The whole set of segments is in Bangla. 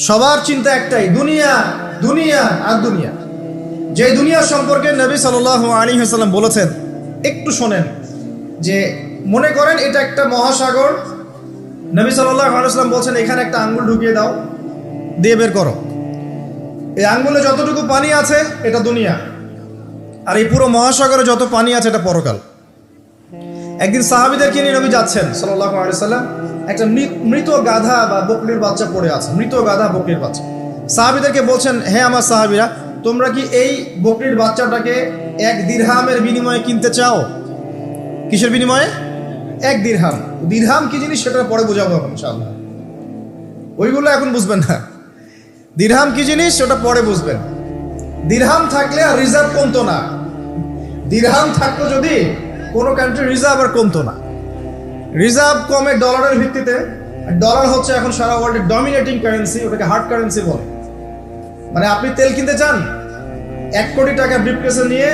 সবার চিন্তা একটাই, দুনিয়া দুনিয়া আর দুনিয়া। যে দুনিয়া সম্পর্কে নবী সাল্লাল্লাহু আলাইহি ওয়াসাল্লাম বলেছেন, একটু শোনেন। যে মনে করেন এটা একটা মহাসাগর। নবী সাল্লাল্লাহু আলাইহি ওয়াসাল্লাম বলছেন এখানে একটা আঙ্গুল ঢুকিয়ে দাও, দিয়ে বের করো। এই আঙ্গুলে যতটুকু পানি আছে এটা দুনিয়া, আর এই পুরো মহাসাগরে যত পানি আছে এটা পরকাল। একদিন সাহাবীদেরকে নিয়ে নবী যাচ্ছেন সাল্লাল্লাহু আলাইহি ওয়াসাল্লাম, একটা মৃত গাধা বা বকরির বাচ্চা পড়ে আছে, মৃত গাধা বকরির বাচ্চা। সাহাবীদেরকে বলছেন, হে আমার সাহাবীরা, তোমরা কি এই বকরির বাচ্চাটাকে 1 দিরহামের বিনিময়ে কিনতে চাও? কিসের বিনিময়ে? 1 দিরহাম। দিরহাম কি জিনিস সেটা পরে বোঝাবো ইনশাআল্লাহ, ওইগুলো এখন বুঝবেন না। দিরহাম কি জিনিস ওটা পরে বুঝবেন। দিরহাম থাকলে আর রিজার্ভ কমতো না। দিরহাম থাকতো যদি কোনো কান্ট্রি, রিজার্ভ আর কমতো না। রিজার্ভ কমে ডলারের ভিত্তিতে। ডলার হচ্ছে এখন সারা ওয়ার্ল্ডের ডমিনেটিং কারেন্সি, ওটাকে হার্ড কারেন্সি বলে। মানে আপনি তেল কিনতে চান, 1 কোটি টাকা ব্রিফকেসে নিয়ে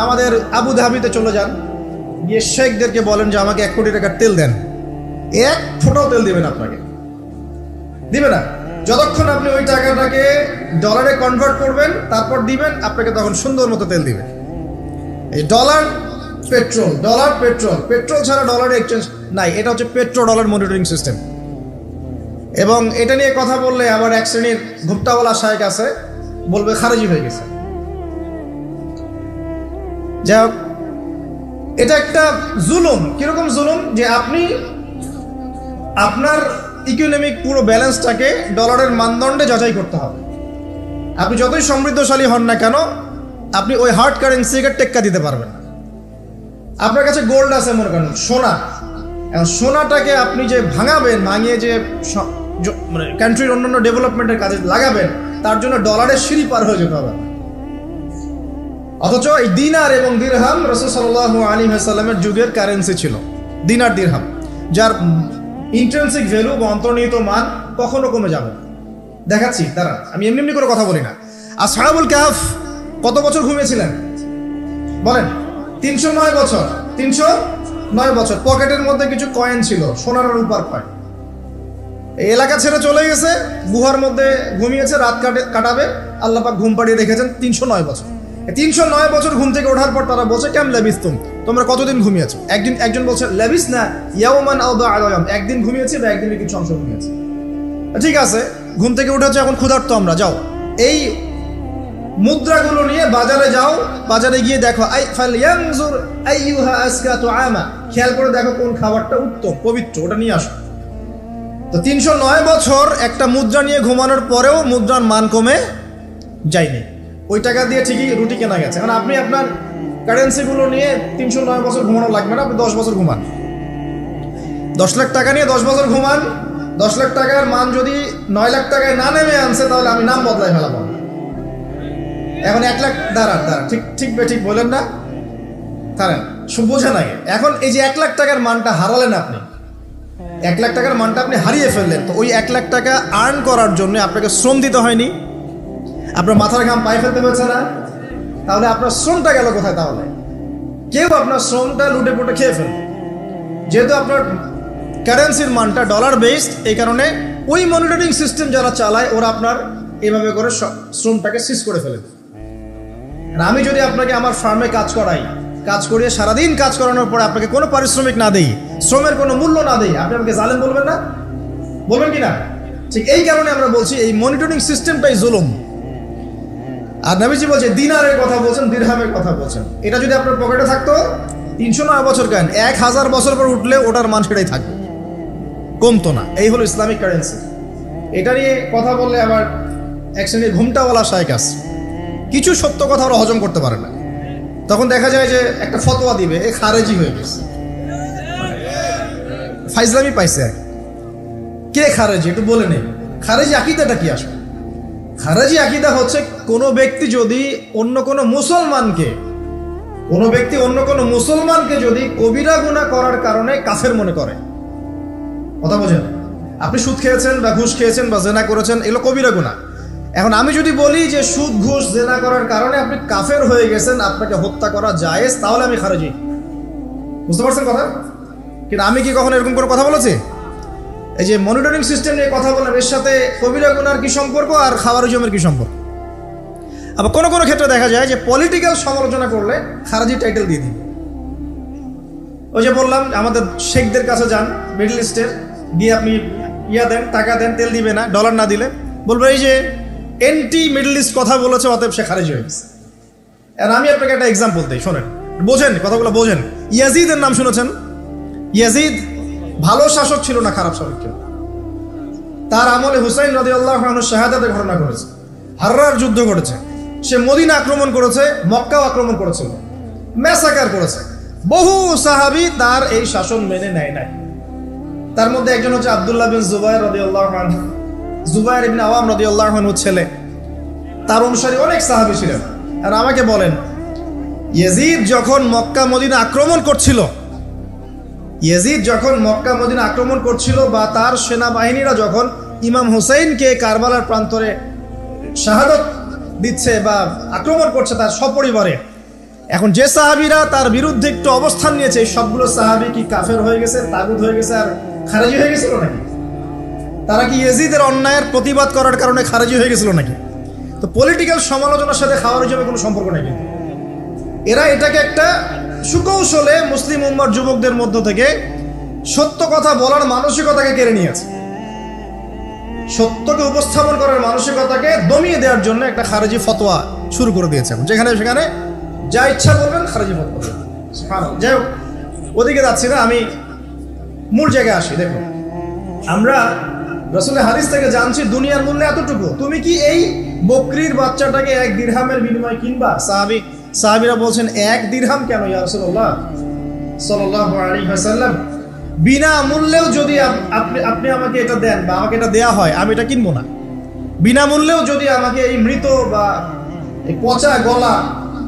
আমাদের আবু ধাবিতে চলে যান, গিয়ে শেখদেরকে বলেন যে আমাকে 1 কোটি টাকার তেল দেন। 1 ফোঁটাও তেল দিবেন আপনাকে, দিবে না। যতক্ষণ আপনি ওই টাকাটাকে ডলারে কনভার্ট করবেন তারপর দিবেন, আপনাকে তখন সুন্দর মতো তেল দিবে। এই dollar petrol, dollar petrol, petrol ছাড়া ডলারের এক্সচেঞ্জ নাই। এটা হচ্ছে পেট্রো ডলার মনিটরিং সিস্টেম। এবং এটা নিয়ে কথা বললে আবার এক শ্রেণীর ঘুপটাওয়ালা শায়েখ আছে, বলবে খারেজি হয়ে গেছে। যাই হোক, এটা একটা জুলুম। কিরকম জুলুম? যে আপনি আপনার ইকোনমিক পুরো ব্যালেন্সটাকে ডলারের মানদণ্ডে যাচাই করতে হবে। আপনি যতই সমৃদ্ধশালী হন না কেন, আপনি ওই হার্ড কারেন্সিকে টেক্কা দিতে পারবেন না। আপনার কাছে গোল্ড আছে, মনে করেন সোনা, এখন সোনাটাকে আপনি যে ভাঙাবেন, ভাঙিয়ে যে মানে কান্ট্রির অন্যান্য ডেভেলপমেন্টের কাজে লাগাবেন, তার জন্য ডলারের সিঁড়ি পার হয়ে যেতে হবে। অথচ এই দিনার এবং দিরহাম রাসূল সাল্লাল্লাহু আলাইহি ওয়াসাল্লামের যুগের কারেন্সি ছিল। দিনার দিরহাম, যার ইন্ট্রিনসিক ভ্যালু বা অন্তর্নিহিত মান কখনো কমে যাবে না। দেখাচ্ছি তারা, আমি এমনি এমনি করে কথা বলি না। আসহাবুল কাহফ কত বছর ঘুমিয়েছিলেন বলেন? 309 বছর। 309 বছর। পকেটের মধ্যে কিছু কয়েন ছিল, সোনার আর রূপার কয়েন। এই এলাকা ছেড়ে চলে গেছে, গুহার মধ্যে ঘুমিয়েছে, রাত কাটাবে। আল্লাহ পাক ঘুম পাড়িয়ে রেখেছেন 309 বছর। 309 বছর ঘুম থেকে ওঠার পর তারা বলছে, কেম লাবিস্তুম, তোমরা কতদিন ঘুমিয়েছো? একজন বলছে লাবিস না ইয়াওমান আও বা'দা ইয়াওম, একদিন ঘুমিয়েছি বা একদিনের কিছু অংশ ঘুমিয়েছি। ঠিক আছে, ঘুম থেকে উঠেছে, এখন ক্ষুধার্ত আমরা, যাও এই মুদ্রাগুলো নিয়ে বাজারে যাও, বাজারে গিয়ে দেখো ফালয়ানজুর আইয়ুহা আসকা তুআমা, খেয়াল করে দেখো কোন খাবারটা উত্তম পবিত্র, ওটা নিয়ে আসো। তো 309 বছর একটা মুদ্রা নিয়ে ঘুমানোর পরেও মুদ্রার মান কমে যায়নি। ওই টাকা দিয়ে ঠিকই রুটি কেনা গেছে। এখন আপনি আপনার কারেন্সিগুলো নিয়ে 309 বছর ঘুমানো লাগবে না, আপনি 10 বছর ঘুমান। 10 লাখ টাকা নিয়ে 10 বছর ঘুমান। 10 লাখ টাকার মান যদি 9 লাখ টাকায় না নেমে আনছে, তাহলে আমি নাম বদলাই ফেলাবো। এখন 1 লাখ দাঁড়া ঠিক বলেন না, দাঁড়ান, বোঝা নাই। এখন এই যে 1 লাখ টাকার মানটা হারালেন আপনি, 1 লাখ টাকার মানটা আপনি হারিয়ে ফেললেন। তো ওই 1 লাখ টাকা আর্ন করার জন্য আপনাকে শ্রম দিতে হয়নি, আপনার মাথার ঘাম পায়ে ফেলতে হয়েছে না? তাহলে আপনার শ্রমটা গেল কোথায়? তাহলে কেউ আপনার শ্রমটা লুটে পুটে খেয়ে ফেলবে। যেহেতু আপনার কারেন্সির মানটা ডলার বেসড, এই কারণে ওই মনিটরিং সিস্টেম যারা চালায় ওরা আপনার এইভাবে করে শ্রমটাকে সিজ করে ফেলে দেয়। আমি যদি আপনাকে আমার ফার্মে কাজ করিয়ে সারাদিন কাজ করানোর পরে আপনাকে কোনো পারিশ্রমিক না দেই, শ্রমের কোনো মূল্য না দেই, আপনি আমাকে জালেম বলবেন না? বলবেন কি না? ঠিক এই কারণে আমরা বলছি এই মনিটরিং সিস্টেমটাই জুলুম। আর নবীজি বলছে, দিনারের কথা বলছেন, দিরহামের কথা বলছেন। এটা যদি আপনার পকেটে থাকতো 309 বছর, কেন 1000 বছর পর উঠলে ওটার মান সেটাই থাকবে, কমতো না। এই হলো ইসলামিক কারেন্সি। এটা নিয়ে কথা বললে আবার এক শ্রেণীর ঘুমটাওয়ালা শায়েখ আছে, কিছু সত্য কথা ওরা হজম করতে পারে না। তখন দেখা যায় যে একটা ফতোয়া দিবে, এ খারেজি হয়ে গেছে, ফাইজলামি পাইছে। কে খারেজি একটু বলে নেই। খারেজি আকীদাটা কি আসবে? খারেজি আকীদা হচ্ছে কোনো ব্যক্তি যদি অন্য কোনো মুসলমানকে যদি কবিরা গুনাহ করার কারণে কাফের মনে করে। কথা বোঝেন? আপনি সুদ খেয়েছেন বা ঘুষ খেয়েছেন বা জেনা করেছেন, এগুলো কবিরা গুনাহ। এখন আমি যদি বলি যে সুদ ঘুষ জেনা করার কারণে আপনি কাফের হয়ে গেছেন, আপনাকে হত্যা করা জায়েজ, তাহলে আমি খারেজি। বুঝতে পারছেন কথা? কিন্তু আমি কি কখনো এরকম কোনো কথা বলেছি? এই যে মনিটরিং সিস্টেম নিয়ে কথা বললাম, এর সাথে কবিরা গুনার কি সম্পর্ক আর খাওয়ারিজমের কি সম্পর্ক? আবার কোনো কোনো ক্ষেত্রে দেখা যায় যে পলিটিক্যাল সমালোচনা করলে খারাজি টাইটেল দিয়ে দিবে। ওই যে বললাম আমাদের শেখদের কাছে যান মিডল ইস্টের, দিয়ে আপনি দেন, টাকা দেন, তেল দিবে না, ডলার না দিলে বলবে এই যে এন্টি মিডল ইস্ট কথা বলেছে, অতএব সে খারিজ হয়ে গেছে। আর আমি আপনাকে একটা এক্সাম্পল দিই, শোনেন, বোঝেন কথাগুলো বোঝেন। ইয়াজিদের নাম শুনেছেন? ইয়াজিদ ভালো শাসক ছিল না, খারাপ শাসক ছিল। তার আমলে হুসাইন রাদিয়াল্লাহু আনহু শাহাদাতের ঘটনা ঘটেছে, হাররার যুদ্ধ ঘটেছে, সে মদিনা আক্রমণ করেছে, মক্কাও আক্রমণ করেছিল, ম্যাসাকার করেছে। বহু সাহাবী তার এই শাসন মেনে নেয় নাই। তার মধ্যে একজন হচ্ছে আব্দুল্লাহ বিন জুবাইর রাদিয়াল্লাহু আনহু, জুবাইর ইবনে আওয়াম রাদিয়াল্লাহু আনহুর ছেলে। তার অনুসারী অনেক সাহাবী ছিলেন। আর আমাকে বলেন, ইয়াজিদ যখন মক্কা মদিনা আক্রমণ করছিল, বা তার সেনাবাহিনীরা যখন ইমাম হুসাইনকে কারবালার প্রান্তরে শাহাদত দিচ্ছে বা আক্রমণ করছে তার সপরিবারে, এখন যে সাহাবীরা তার বিরুদ্ধে একটু অবস্থান নিয়েছে, এই সবগুলো সাহাবী কি কাফের হয়ে গেছে, তাগুত হয়ে গেছে আর খারেজি হয়ে গেছিল নাকি? তারা কি ইয়াজিদের অন্যায়ের প্রতিবাদ করার কারণে খারেজি হয়ে গেছিল নাকি? তো পলিটিক্যাল সমালোচনার সাথে খাওয়ারিজমের কোনো সম্পর্ক নেই। কিন্তু এরা এটাকে একটা সুকৌশলে মুসলিম উম্মার যুবকদের মধ্য থেকে সত্য কথা বলার মানসিকতাকে কেড়ে নিয়েছে, সত্যকে উপস্থাপন করার মানসিকতাকে দমিয়ে দেওয়ার জন্য একটা খারেজি ফতোয়া শুরু করে দিয়েছে। যেখানে সেখানে যা ইচ্ছা বলবেন খারেজি ফতোয়া। যাই হোক, ওদিকে যাচ্ছি না, আমি মূল জায়গায় আসি। দেখুন, আমরা রাসূলের হাদিস থেকে জানছি দুনিয়ার মূল্য এতটুকু, তুমি কি এই বকরির বাচ্চাটাকে 1 দিরহামের বিনিময়ে কিনবা? সাহাবীরা বলছেন 1 দিরহাম কেন ইয়া রাসূলুল্লাহ সাল্লাল্লাহু আলাইহি ওয়াসাল্লাম, বিনা মূল্যেও যদি আপনি আমাকে এটা দেন বা আমাকে এটা দেয়া হয়, আমি এটা কিনবো না। বিনামূল্যেও যদি আমাকে এই মৃত বা এই পচা গলা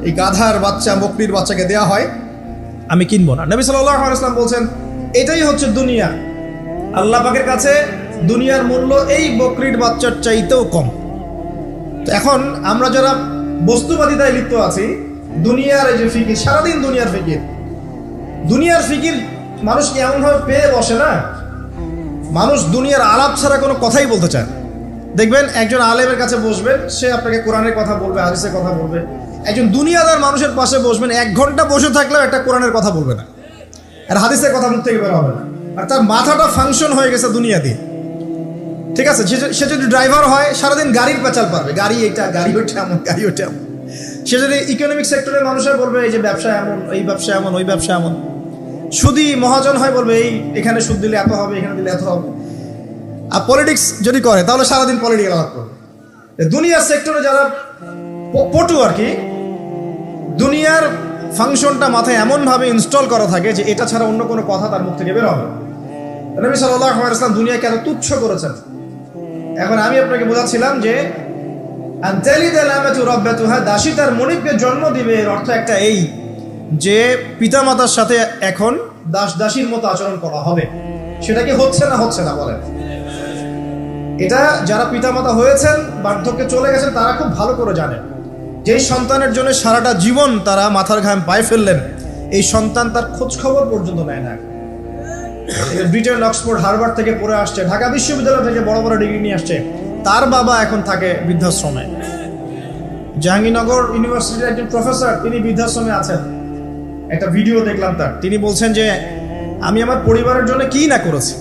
এই গাধার বাচ্চা বকরির বাচ্চাকে দেয়া হয়, আমি কিনবো না। নবী সাল্লাল্লাহু আলাইহি ওয়াসাল্লাম বলছেন এটাই হচ্ছে দুনিয়া। আল্লাহ পাকের কাছে দুনিয়ার মূল্য এই বকরির বাচ্চার চাইতেও কম। তো এখন আমরা যারা বস্তুবাদিতায় লিপ্ত আছি, দুনিয়ার এই যে ফিকির, সারাদিন দুনিয়ার ফিকির মানুষকে এমনভাবে পেয়ে বসে না, মানুষ দুনিয়ার আলাপ ছাড়া কোনো কথাই বলতে চায় না। দেখবেন একজন আলেমের কাছে বসবেন, সে আপনাকে কোরআনের কথা বলবে, হাদিসের কথা বলবে। একজন দুনিয়াদার মানুষের পাশে বসবেন, 1 ঘন্টা বসে থাকলেও একটা কোরআনের কথা বলবে না, আর হাদিসের কথা মুখ থেকে বের হবে না। আর তার মাথাটা ফাংশন হয়ে গেছে দুনিয়া দিয়ে, ঠিক আছে? সে যদি ড্রাইভার হয়, সারাদিন গাড়ির পেঁচাল পারবে, গাড়ি এটা, গাড়ি ওইটা এমন, গাড়ি ওইটা এমন। সে যদি ইকোনমিক সেক্টরের মানুষের বলবে এই যে ব্যবসা এমন, এই ব্যবসা এমন, ওই ব্যবসা এমন। সুদী মহাজন হয়, বলবে এই এখানে সুদ দিলে এত হবে, এখানে দিলে এত হবে। আর পলিটিক্স যদি করে তাহলে সারাদিন পলিটিক্যাল আলাপ করবে। দুনিয়ার সেক্টরে যারা পটু আর কি, দুনিয়ার ফাংশনটা মাথায় এমনভাবে ইনস্টল করা থাকে যে এটা ছাড়া অন্য কোনো কথা তার মুখ থেকে বের হবে। নবী সাল্লাল্লাহু আলাইহি ওয়াসাল্লাম দুনিয়াকে এত তুচ্ছ করেছেন। এখন আমি আপনাকে বোঝাচ্ছিলাম যে দাসী তার মনিবকে জন্ম দিবে, এর অর্থ একটা এই যে পিতামাতার সাথে এখন দাসীর মতো আচরণ করা হবে। সেটা কি হচ্ছে না বলেন? এটা যারা পিতামাতা হয়েছেন, বার্ধক্যে চলে গেছেন, তারা খুব ভালো করে জানেন যে এই সন্তানের জন্য সারাটা জীবন তারা মাথার ঘাম পায়ে ফেললেন, এই সন্তান তার খোঁজ খবর পর্যন্ত নেয় না। ব্রিটেন, অক্সফোর্ড, হার্ভার্ড থেকে পড়ে আসছে, ঢাকা বিশ্ববিদ্যালয় থেকে বড় বড় ডিগ্রি নিয়ে আসছে, তার বাবা এখন থাকে বৃদ্ধাশ্রমে। জাহাঙ্গীরনগর ইউনিভার্সিটির একজন প্রফেসর, তিনি বৃদ্ধাশ্রমে আছেন। একটা ভিডিও দেখলাম তার, তিনি বলছেন যে আমি আমার পরিবারের জন্য কি না করেছি,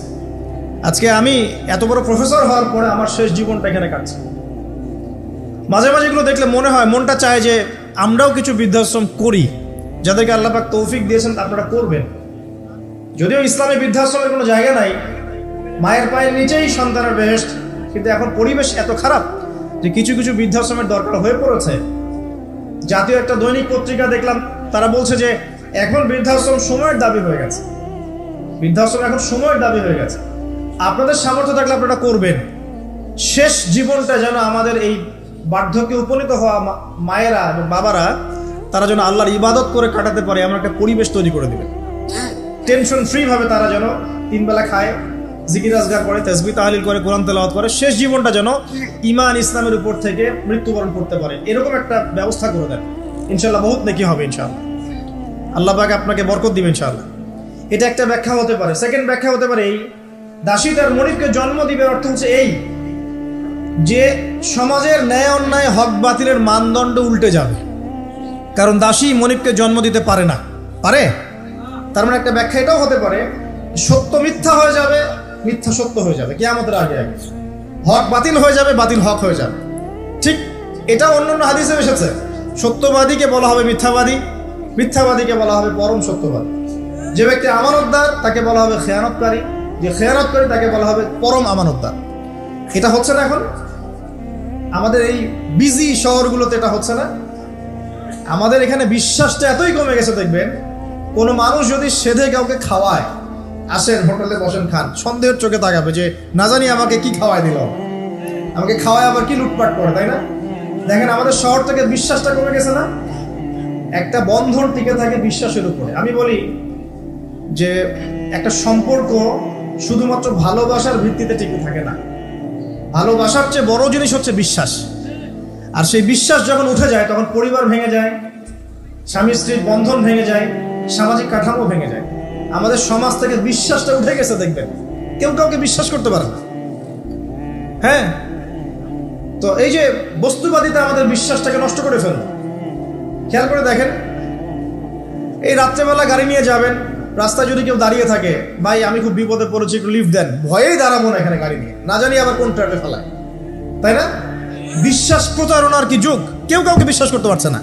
আজকে আমি এত বড় প্রফেসর হওয়ার পরে আমার শেষ জীবনটা এখানে কাটছে। মাঝে মাঝে এগুলো দেখলে মনটা চায় যে আমরাও কিছু বৃদ্ধাশ্রম করি, যাদেরকে আল্লাহ পাক তৌফিক দিয়েছেন আপনারা করবেন। যদিও ইসলামে বৃদ্ধাশ্রমের কোনো জায়গা নাই, মায়ের পায়ের নিচেই সন্তানের বেহেশত, কিন্তু এখন পরিবেশ এত খারাপ যে কিছু কিছু বৃদ্ধাশ্রমের দরকার হয়ে পড়েছে। জাতীয় একটা দৈনিক পত্রিকা দেখলাম, তারা বলছে যে এখন বৃদ্ধাশ্রম সময়ের দাবি হয়ে গেছে, আপনাদের সামর্থ্য থাকলে আপনারা করবেন। শেষ জীবনটা যেন আমাদের এই বার্ধক্যে উপনীত হওয়া মায়েরা এবং বাবারা, তারা যেন আল্লাহর ইবাদত করে কাটাতে পারে এমন একটা পরিবেশ তৈরি করে দেবেন। টেনশন ফ্রি ভাবে তারা যেন 3 বেলা খায়, জিকির আজগার করে, তাসবিহ তাহলিল করে, কোরআন তেলাওয়াত করে, শেষ জীবনটা যেন ঈমান ইসলামের উপর থেকে মৃত্যুবরণ করতে পারে, এরকম একটা ব্যবস্থা করে দেন। ইনশাআল্লাহ বহুত নেকি হবে ইনশাআল্লাহ, আল্লাহ পাক আপনাকে বরকত দিবেন ইনশাআল্লাহ। এটা একটা ব্যাখ্যা হতে পারে। সেকেন্ড ব্যাখ্যা হতে পারে এই দাসী তার মনিবকে জন্ম দিবে অর্থ হচ্ছে এই যে সমাজের ন্যায় অন্যায় হক বাতিলের মানদণ্ড উল্টে যাবে, কারণ দাসী মনিবকে জন্ম দিতে পারে না। পারে? তার মানে একটা ব্যাখ্যা এটাও হতে পারে, সত্য মিথ্যা হয়ে যাবে, মিথ্যা সত্য হয়ে যাবে কিয়ামতের আগে আগে, হক বাতিল হয়ে যাবে, বাতিল হক হয়ে যাবে। ঠিক এটা অন্যান্য হাদিসে এসেছে, সত্যবাদীকে বলা হবে মিথ্যাবাদী, মিথ্যাবাদীকে বলা হবে পরম সত্যবাদী। যে ব্যক্তি আমানতদার তাকে বলা হবে খেয়ানতকারী, যে খেয়ানতকারী তাকে বলা হবে পরম আমানতদার। এটা হচ্ছে না এখন আমাদের এই বিজি শহরগুলোতে, এটা হচ্ছে না। আমাদের এখানে বিশ্বাসটা এতই কমে গেছে, দেখবেন কোনো মানুষ যদি সেধে কাউকে খাওয়ায়, আসেন হোটেলে বসেন খান, সন্দেহের চোখে তাকাবে যে না জানি আমাকে কি খাওয়াই দিল, আমাকে খাওয়ায় আবার কি লুটপাট করে, তাই না? দেখেন আমাদের শহর থেকে বিশ্বাসটা কমে গেছে না। একটা বন্ধন টিকে থাকে বিশ্বাসের উপরে। আমি বলি যে একটা সম্পর্ক শুধুমাত্র ভালোবাসার ভিত্তিতে টিকে থাকে না, ভালোবাসার চেয়ে বড় জিনিস হচ্ছে বিশ্বাস। আর সেই বিশ্বাস যখন উঠে যায় তখন পরিবার ভেঙে যায়, স্বামী স্ত্রীর বন্ধন ভেঙে যায়, সামাজিক কাঠামো ভেঙে যায়। আমাদের সমাজ থেকে বিশ্বাসটা উঠে গেছে, দেখবেন কেউ কাউকে বিশ্বাস করতে পারে না। হ্যাঁ, তো এই যে বস্তুবাদিতা আমাদের বিশ্বাসটাকে নষ্ট করে ফেলল। খেয়াল করে দেখেন, এই রাত্রেবেলা গাড়ি নিয়ে যাবেন, রাস্তায় যদি কেউ দাঁড়িয়ে থাকে, ভাই আমি খুব বিপদে পড়েছি একটু লিফট দেন, ভয়েই দাঁড়াবো না এখানে গাড়ি নিয়ে, না জানি আবার কোন ট্র্যাপে ফেলায়, তাই না? বিশ্বাস প্রতারণার কি যুগ, কেউ কাউকে বিশ্বাস করতে পারছে না,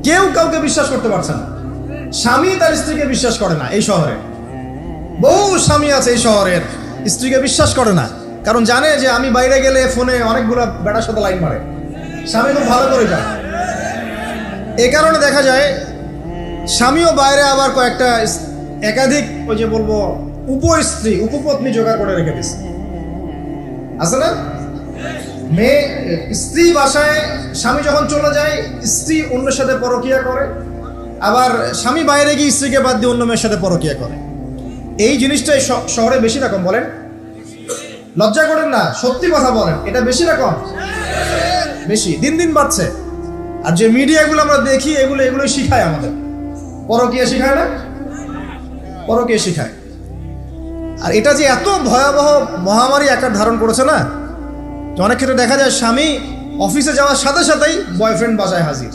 কেউ কাউকে বিশ্বাস করতে পারছে না। স্বামী তার স্ত্রীকে বিশ্বাস করে না। এই শহরে বহু স্বামী আছে এই শহরের, স্ত্রীকে বিশ্বাস করে না, কারণ জানে যে আমি বাইরে গেলে ফোনে অনেকগুলো বেটার সাথে লাইন মারে, স্বামী খুব ভালো করে যায়। এ কারণে দেখা যায় স্বামীও বাইরে আবার কয়েকটা একাধিক ওই যে বলবো উপস্ত্রী উপপত্নী জোগাড় করে রেখে দিচ্ছে, আছে না? মেয়ে স্ত্রী বাসায়, স্বামী যখন চলে যায় স্ত্রী অন্যের সাথে পরকিয়া করে, আবার স্বামী বাইরে গিয়ে স্ত্রীকে বাদ দিয়ে অন্য মেয়ের সাথে পরকিয়া করে। এই জিনিসটাই শহরে বেশি রকম। বলেন, লজ্জা করেন না, সত্যি কথা বলেন, এটা বেশি রকম, বেশি দিন দিন বাড়ছে। আর যে মিডিয়াগুলো আমরা দেখি এগুলোই শিখায় আমাদের, পরকিয়া শিখায় না, পরকিয়া শিখায়। আর এটা যে এত ভয়াবহ মহামারী আকার ধারণ করেছে না, অনেক ক্ষেত্রে দেখা যায় স্বামী অফিসে যাওয়ার সাথে সাথেই বয়ফ্রেন্ড বাসায় হাজির।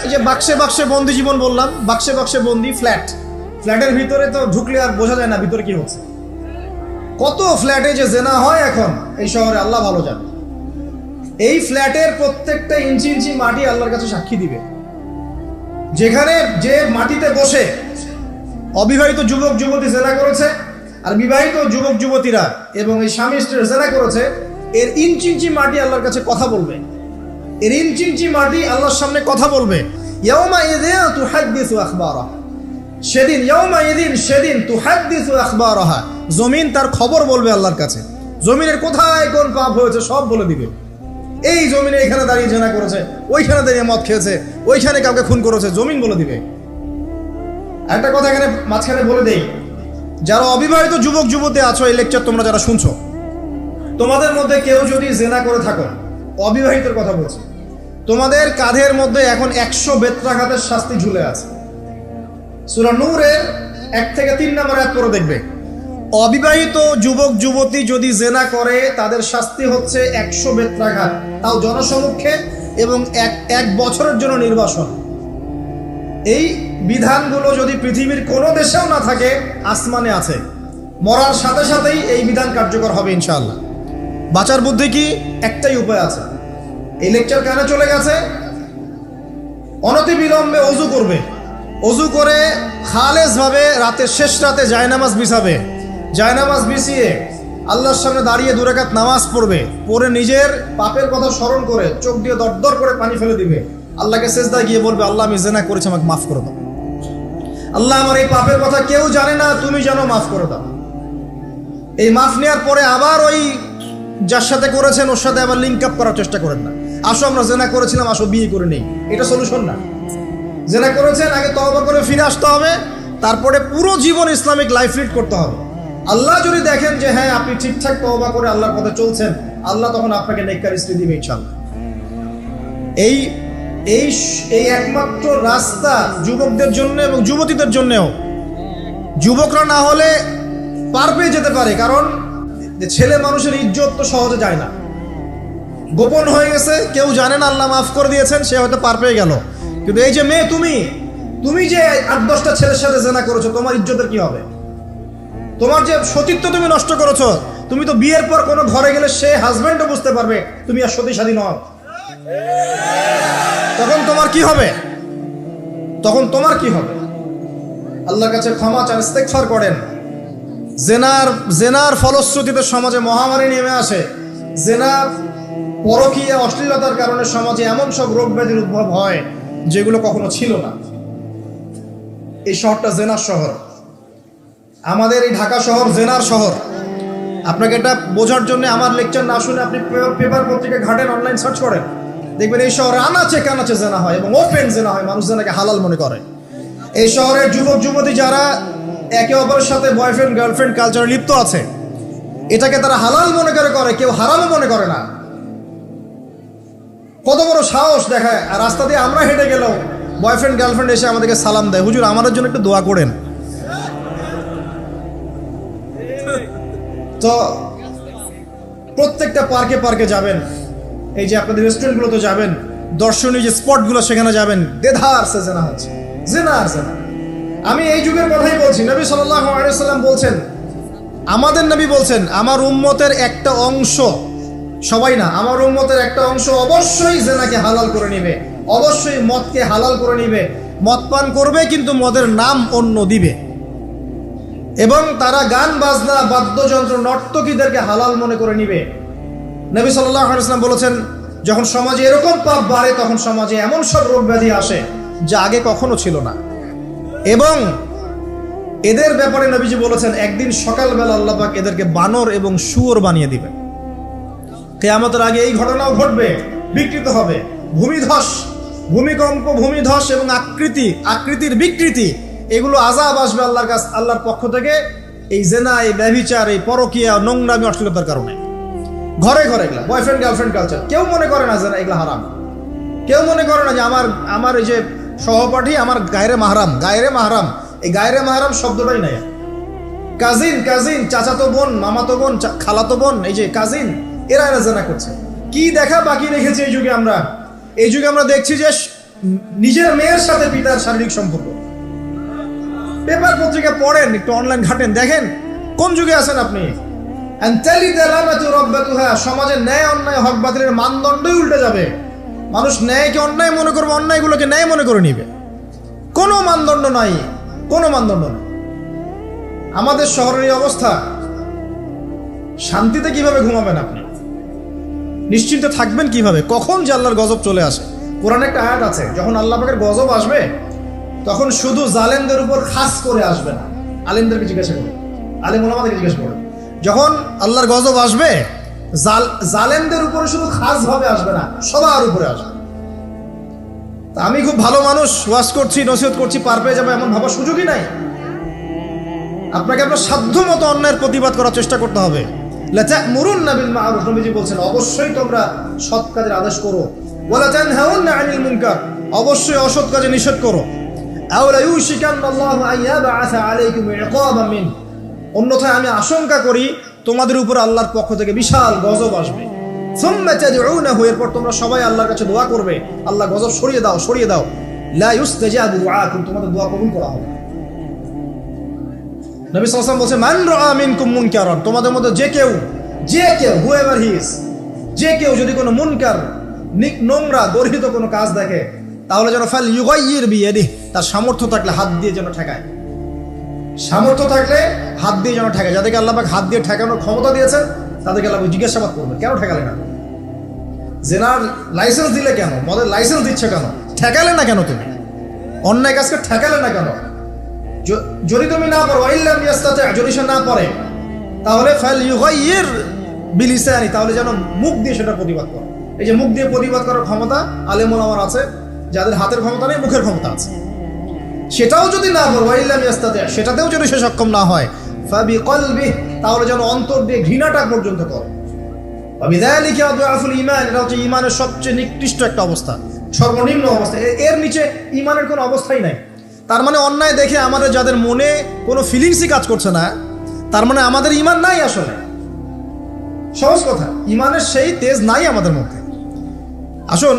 এই যে বাক্সে বাক্সে বন্দি জীবন বললাম, বাক্সে বাক্সে বন্দি ফ্ল্যাটের ভিতরে তো ঢুকলে আর বোঝা যায় না ভিতরে কি হচ্ছে। কত ফ্ল্যাটে যে জেনা হয় এখন এই শহরে, আল্লাহ ভালো জানে। এই ফ্ল্যাটের প্রত্যেকটা ইঞ্চি ইঞ্চি মাটি আল্লাহর কাছে সাক্ষী দিবে। যেখানে যে মাটিতে বসে অবিবাহিত যুবক যুবতী জেনা করেছে আর বিবাহিত যুবক যুবতীরা এবং এই স্বামী স্ত্রী জেনা করেছে, এর ইঞ্চি ইঞ্চি মাটি আল্লাহর কাছে কথা বলবে, এর ইঞ্চি ইঞ্চি মাটি আল্লাহর সামনে কথা বলবে। ইয়াউমা ইযিন তুহাদ্দিসু আখবারাহা, সেদিন ইয়াউমা ইযিন, সেদিন তুহাদ্দিসু আখবারাহা, জমিন তার খবর বলবে আল্লাহর কাছে। জমিনের কোথায় কোন পাপ হয়েছে সব বলে দিবে। এই জমিনে এখানে দাঁড়িয়ে জেনা করেছে, ওইখানে দাঁড়িয়ে মদ খেয়েছে, ওইখানে কাউকে খুন করেছে, জমিন বলে দিবে। একটা কথা এখানে মাঝখানে বলে দেই, যারা অবিবাহিত যুবক যুবতী আছো, এই লেকচার তোমরা যারা শুনছো, তোমাদের মধ্যে কেউ যদি জেনা করে থাকো, অবিবাহিতের কথা বলছি, তোমাদের কাঁধের মধ্যে এখন 100 বেত্রাঘাতের শাস্তি ঝুলে আছে। সূরা নূরের 1 থেকে 3 নম্বর আয়াত পড়ে দেখবে, অবিবাহিত যুবক যুবতী যদি জেনা করে তাদের শাস্তি হচ্ছে 100 বেত্রাঘাত, তাও জনসমক্ষে, এবং এক বছরের জন্য নির্বাসন। এই বিধানগুলো যদি পৃথিবীর কোনো দেশেও না থাকে, আসমানে আছে। মরার সাথে সাথেই এই বিধান কার্যকর হবে ইনশাআল্লাহ। বাঁচার বুদ্ধি কি? একটাই উপায় আছে। এই লেকচার কেন চলে গেছে? অনতি বিলম্বে অজু করবে, অজু করে খালেস ভাবে রাতের শেষ রাতে জায়নামাজ বিছাবে, জায়নামাজ বিছিয়ে আল্লাহর সামনে দাঁড়িয়ে 2 রাকাত নামাজ পড়বে, পড়ে নিজের পাপের কথা স্মরণ করে চোখ দিয়ে দরদর করে পানি ফেলে দিবে, আল্লাহকে সেজদায় গিয়ে বলবে, আল্লাহ আমি জেনা করেছি, আমাকে মাফ করে দাও। আল্লাহ আমার এই পাপের কথা কেউ জানে না, তুমি জানো, মাফ করে দাও। এই মাফ নেওয়ার পরে আবার ওই যার সাথে করেছেন ওর সাথে আবার লিঙ্ক আপ করার চেষ্টা করেন না। আসো আমরা জেনা করেছিলাম, আসো বিয়ে করে নেই, এটা সলিউশন না। জেনা করেছেন, আগে তওবা করে ফিরে আসতে হবে, তারপরে পুরো জীবন ইসলামিক লাইফ লিড করতে হবে। আল্লাহ যদি দেখেন যে হ্যাঁ আপনি ঠিকঠাক তওবা করে আল্লাহর পথে চলছেন, আল্লাহ তখন আপনাকে নেককার স্ত্রী দিবে ইনশাআল্লাহ। এই এই এই একমাত্র রাস্তা যুবকদের জন্য এবং যুবতীদের জন্যও। যুবকরা না হলে পার পেয়ে যেতে পারে, কারণ ছেলে মানুষের ইজ্জত তো সহজে যায় না, গোপন হয়ে গেছে, কেউ জানে না, আল্লাহ মাফ করে দিয়েছেন, সে হয়তো পার পেয়ে গেল। কিন্তু এই যে মেয়ে, তুমি যে 8-10টা ছেলের সাথে জেনা করেছো, তোমার ইজ্জতের কি হবে? তোমার যে সতীত্ব তুমি নষ্ট করেছো, তুমি তো বিয়ের পর কোনো ঘরে গেলে সে হাজবেন্ডও বুঝতে পারবে তুমি আর সতী সাধী নও। তখন তোমার কি হবে? আল্লাহর কাছে ক্ষমা চান, ইস্তেগফার করেন। জেনার ফলশ্রুতিতে সমাজে মহামারী নেমে আসে। জেনা, পরকীয়া, অশ্লীলতার কারণে সমাজে এমন সব রোগ ব্যাধির উদ্ভব হয় যেগুলো কখনো ছিল না। এই শহরটা জেনার শহর, আমাদের এই ঢাকা শহর জেনার শহর। আপনাকে এটা বোঝার জন্য আমার লেকচার না শুনে আপনি পেপার পত্রিকা ঘাটেন, অনলাইন সার্চ করেন, দেখবেন এই শহরে আনাচে কানাচে জেনা হয় এবং ওপেন জেনা হয়, মানুষ জেনাকে হালাল মনে করে। এই শহরের যুবক যুবতী যারা একে অপরের সাথে বয়ফ্রেন্ড গার্লফ্রেন্ড কালচারে লিপ্ত আছে, এটাকে তারা হালাল মনে করে, কেউ হারামও মনে করে না। কত বড় সাহস দেখায়! আর রাস্তা দিয়ে আমরা হেঁটে গেলেও বয়ফ্রেন্ড গার্লফ্রেন্ড এসে আমাদেরকে সালাম দেয়, হুজুর আমাদের জন্য একটু দোয়া করেন। তো প্রত্যেকটা পার্কে যাবেন, এই যে আপনাদের রেস্টুরেন্টগুলোতে যাবেন, দর্শনীয় যে স্পটগুলো সেখানে যাবেন, দেধার সে জেনা হচ্ছে, জেনা। আমি এই যুগের কথাই বলছি। নবী সাল্লাল্লাহু আলাইহি ওয়াসাল্লাম বলছেন, আমাদের নবী বলছেন, আমার উম্মতের একটা অংশ, সবাই না, আমার উম্মতের একটা অংশ অবশ্যই জেনাকে হালাল করে নিবে, অবশ্যই মদকে হালাল করে নিবে, মদ পান করবে কিন্তু মদের নাম অন্য দিবে, এবং তারা গান বাজনা বাদ্যযন্ত্র নর্তকীদেরকে হালাল মনে করে নিবে। নবী সাল্লাল্লাহু আলাইহি ওয়াসাল্লাম বলেছেন, যখন সমাজে এরকম পাপ বাড়ে তখন সমাজে এমন সব রোগ ব্যাধি আসে যা আগে কখনো ছিল না। এবং এদের ব্যাপারে নবীজি বলেছেন, একদিন সকালবেলা আল্লাহ পাক এদেরকে বানর এবং শুয়োর বানিয়ে দিবেন। কিয়ামতের আগে এই ঘটনাও ঘটবে, বিকৃত হবে, ভূমিধস, ভূমিকম্প, ভূমিধস এবং আকৃতির বিকৃতি, এগুলো আযাব আসবে আল্লাহর পক্ষ থেকে, এই জেনা, এই ব্যভিচার, এই পরকীয়া, নোংরামি, অশ্লীলতার কারণে। ঘরে এগুলা বয়ফ্রেন্ড গার্লফ্রেন্ড কালচার, কেউ মনে করে না যে এগুলা হারাম, কেউ মনে করে না যে আমার এই যে সহপাঠী আমার গায়রে মাহরাম, এই গায়রে মাহরাম শব্দটাই নাই। কাজিন, চাচাতো বোন, মামাতো বোন, খালাতো বোন, এই যে কাজিন, এরা জেনা করছে। কি দেখা বাকি রেখেছে এই যুগে আমরা দেখছি যে নিজের মেয়ের সাথে পিতার শারীরিক সম্পর্ক। পেপার পত্রিকা পড়েন, একটু অনলাইন ঘাটেন, দেখেন কোন যুগে আছেন আপনি। সমাজের ন্যায় অন্যায় হক বাতিলের মানদণ্ডই উল্টে যাবে। মানুষ ন্যায়কে অন্যায় মনে করবে, অন্যায়গুলোকে ন্যায় মনে করে নিবে। কোনো মানদণ্ড নাই। আমাদের শহরের এই অবস্থা, শান্তিতে কিভাবে ঘুমাবেন আপনি? নিশ্চিন্তে থাকবেন কিভাবে? কখন যে আল্লাহর গজব চলে আসে। কোরআনে একটা আয়াত আছে, যখন আল্লাহ পাকের গজব আসবে তখন শুধু জালেমদের উপর খাস করে আসবে না। আলেমদেরকে জিজ্ঞাসা করুন, আলেম ওলামাদেরকে জিজ্ঞাসা করুন, যখন আল্লাহর গজব আসবে জালেমদের উপরে শুধু খাস ভাবে আসবে না, সবার উপরে আসবে। তা আমি খুব ভালো মানুষ, ওয়াজ করছি, নসিহত করছি, পার পেয়ে যাবে এমন ভাবার সুযোগই নাই। আপনাকে আপনার সাধ্য মতো অন্যায়ের প্রতিবাদ করার চেষ্টা করতে হবে। লাতা'মুরুন্না বিল মা'রুফ, নবীজি বলছেন, অবশ্যই তোমরা সৎ কাজের আদেশ করো। ওয়ালা তানহাউন্না আনিল মুনকার, অবশ্যই অসৎ কাজে নিষেধ করো। আও লা ইউশিকান্নাল্লাহু আন ইয়াবআসা আলাইকুম ইকাবাম মিন, অন্যথায় আমি আশঙ্কা করি তোমাদের উপর আল্লাহর পক্ষ থেকে বিশাল গজব আসবে। সুম্মা তাদউনাহু, এরপর তোমরা সবাই আল্লাহর কাছে দোয়া করবে, আল্লাহ গজব সরিয়ে দাও। লা ইউস্তাজাবু দুআকুম, তোমাদের দোয়া কবুল করা হবে। নবী সাল্লাল্লাহু আলাইহি ওয়াসাল্লাম বলেন, মান রাআ মিনকুম মুনকারান, তোমাদের মধ্যে যে কেউ হুয়েভার হি ইজ, যে কেউ যদি কোনো মুনকার, নোংরা, গর্হিত কোনো কাজ দেখে, তাহলে যেন ফাল ইউগাইয়ির বিয়াদিহি, তার সামর্থ্য থাকলে হাত দিয়ে যেন ঠেকায়। যাদেরকে আল্লাহ পাক হাত দিয়ে ঠেকানোর ক্ষমতা দিয়েছেন তাদেরকে আল্লাহ জিজ্ঞাসাবাদ করবে, কেন ঠেকালে না? জেনার লাইসেন্স দিলে কেন? মদের লাইসেন্স দিচ্ছে কেন? ঠেকালে না কেন? তুমি অন্যায় কাজকে ঠেকালে না কেন? যদি তুমি না পারো, ইল্লাম ইয়াস্তাতি', যদি সে না পারে, তাহলে ফাল ইউগাইয়ির বিলিসানি, তাহলে যেন মুখ দিয়ে সেটা প্রতিবাদ করে। এই যে মুখ দিয়ে প্রতিবাদ করার ক্ষমতা আলেম ওলামার আছে, যাদের হাতের ক্ষমতা নেই, মুখের ক্ষমতা আছে। সেটাও যদি না পারো, ইল্লাম ইয়াস্তাতি', সেটাতেও যদি সে সক্ষম না হয়, ফাবিকলবিহি, তাহলে যেন অন্তর দিয়ে ঘৃণাটা পর্যন্ত করে। ওয়াবিযালিকা আদআফুল ঈমান, এটা হচ্ছে ঈমানের সবচেয়ে নিকৃষ্ট একটা অবস্থা, সর্বনিম্ন অবস্থা। এর নিচে ঈমানের কোনো অবস্থাই নাই। তার মানে অন্যায় দেখে আমাদের যাদের মনে কোনো ফিলিংসই কাজ করছে না, তার মানে আমাদের ঈমান নাই আসলে। সহজ কথা, ঈমানের সেই তেজ নাই আমাদের মধ্যে। আসুন,